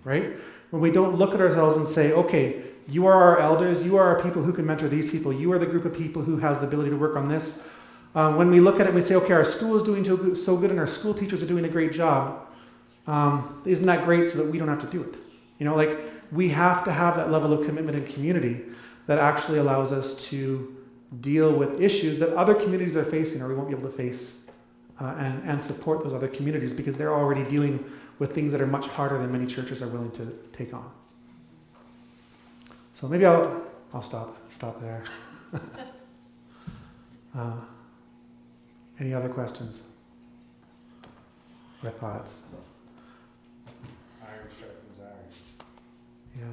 right? When we don't look at ourselves and say, okay, you are our elders, you are our people who can mentor these people, you are the group of people who has the ability to work on this. When we look at it and we say, okay, our school is doing so good and our school teachers are doing a great job, isn't that great so that we don't have to do it? You know, like we have to have that level of commitment and community that actually allows us to deal with issues that other communities are facing or we won't be able to face and support those other communities because they're already dealing with things that are much harder than many churches are willing to take on. So maybe I'll stop there. Any other questions or thoughts? Iron sharpens iron. Yeah.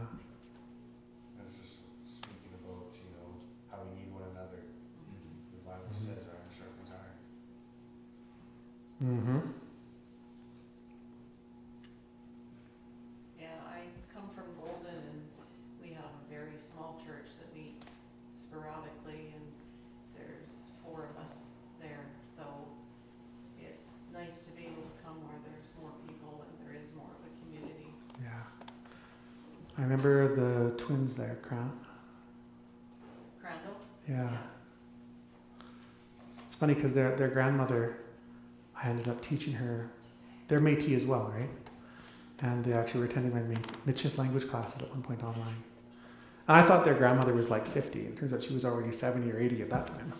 I was just speaking about, how we need one another. The Bible says iron sharpens iron. Mm-hmm. Yeah, I come from Golden and we have a very small church that meets sporadically and there's 4 of us there. So it's nice to be able to come where there's more people and there is more of a community. Yeah. I remember the twins there, Crandall? Yeah. It's funny because their grandmother, I ended up teaching her, they're Métis as well, right? And they actually were attending my midship language classes at one point online. And I thought their grandmother was like 50. It turns out she was already 70 or 80 at that time.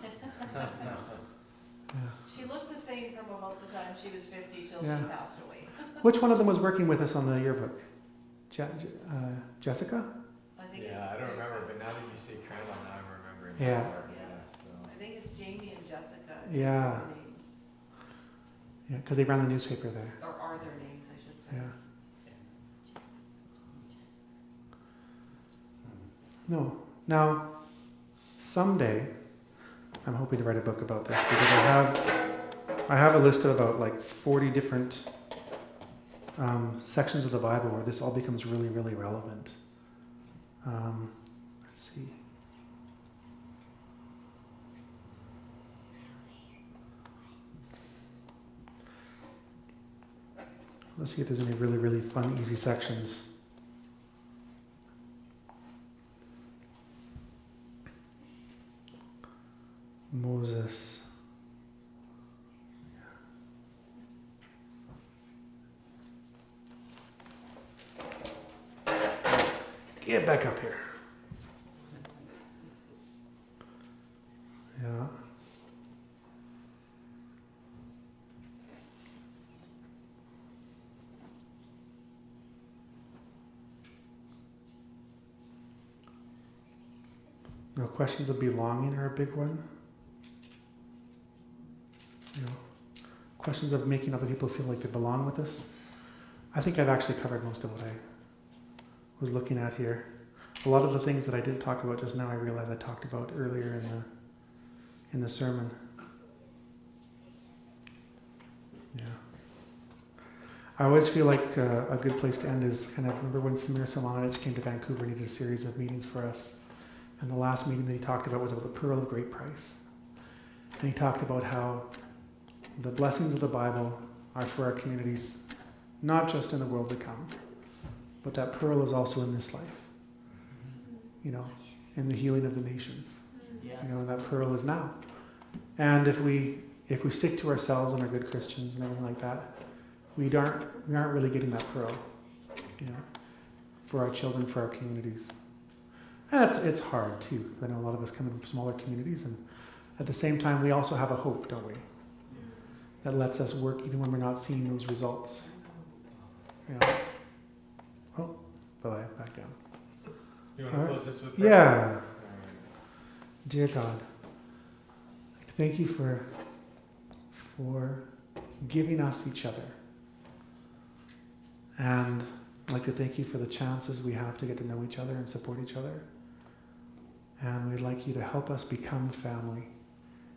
Yeah. She looked the same from about the time she was 50 till Yeah. she passed away. Which one of them was working with us on the yearbook? Jessica? I think Yeah, I don't remember, but now that you say Crandall, now I'm remembering. Yeah. more. Yeah. So. I think it's Jamie and Jessica. Yeah. Are their names. Yeah, because they ran the newspaper there. Or are their names, I should say. Yeah. No. Now, someday, I'm hoping to write a book about this because I have a list of about like 40 different sections of the Bible where this all becomes really, really relevant. Let's see. Let's see if there's any really, really fun, easy sections. Moses. Get back up here. Yeah. No, questions of belonging are a big one. You know, questions of making other people feel like they belong with us. I think I've actually covered most of what I was looking at here. A lot of the things that I didn't talk about just now, I realized I talked about earlier in the sermon. Yeah. I always feel like a good place to end is kind of, remember when Samir Simonovich came to Vancouver and he did a series of meetings for us. And the last meeting that he talked about was about the pearl of great price. And he talked about how the blessings of the Bible are for our communities, not just in the world to come, but that pearl is also in this life. You know, in the healing of the nations. Yes. You know, that pearl is now. And if we stick to ourselves and are good Christians and everything like that, we aren't really getting that pearl, you know, for our children, for our communities. And it's hard too. I know a lot of us come from smaller communities, and at the same time, we also have a hope, don't we? That lets us work even when we're not seeing those results. You know. Oh, bye, back down. You want to close this with prayer? Yeah. All right. Dear God, thank you for giving us each other. And I'd like to thank you for the chances we have to get to know each other and support each other. And we'd like you to help us become family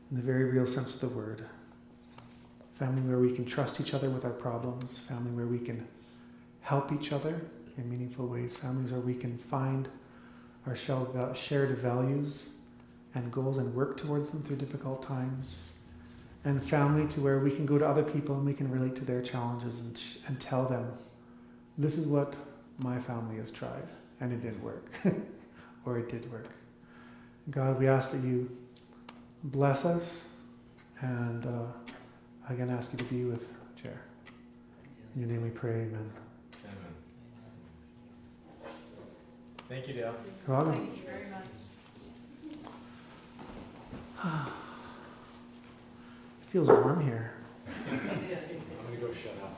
in the very real sense of the word. Family where we can trust each other with our problems. Family where we can help each other in meaningful ways. Families where we can find our shared values and goals and work towards them through difficult times. And family to where we can go to other people and we can relate to their challenges and tell them, this is what my family has tried and it didn't work. Or it did work. God, we ask that you bless us, and again ask you to be with Chair. In your name we pray, amen. Amen. Thank you, Dale. You're welcome. Thank you very much. Feels warm here. It is. I'm gonna go shut up.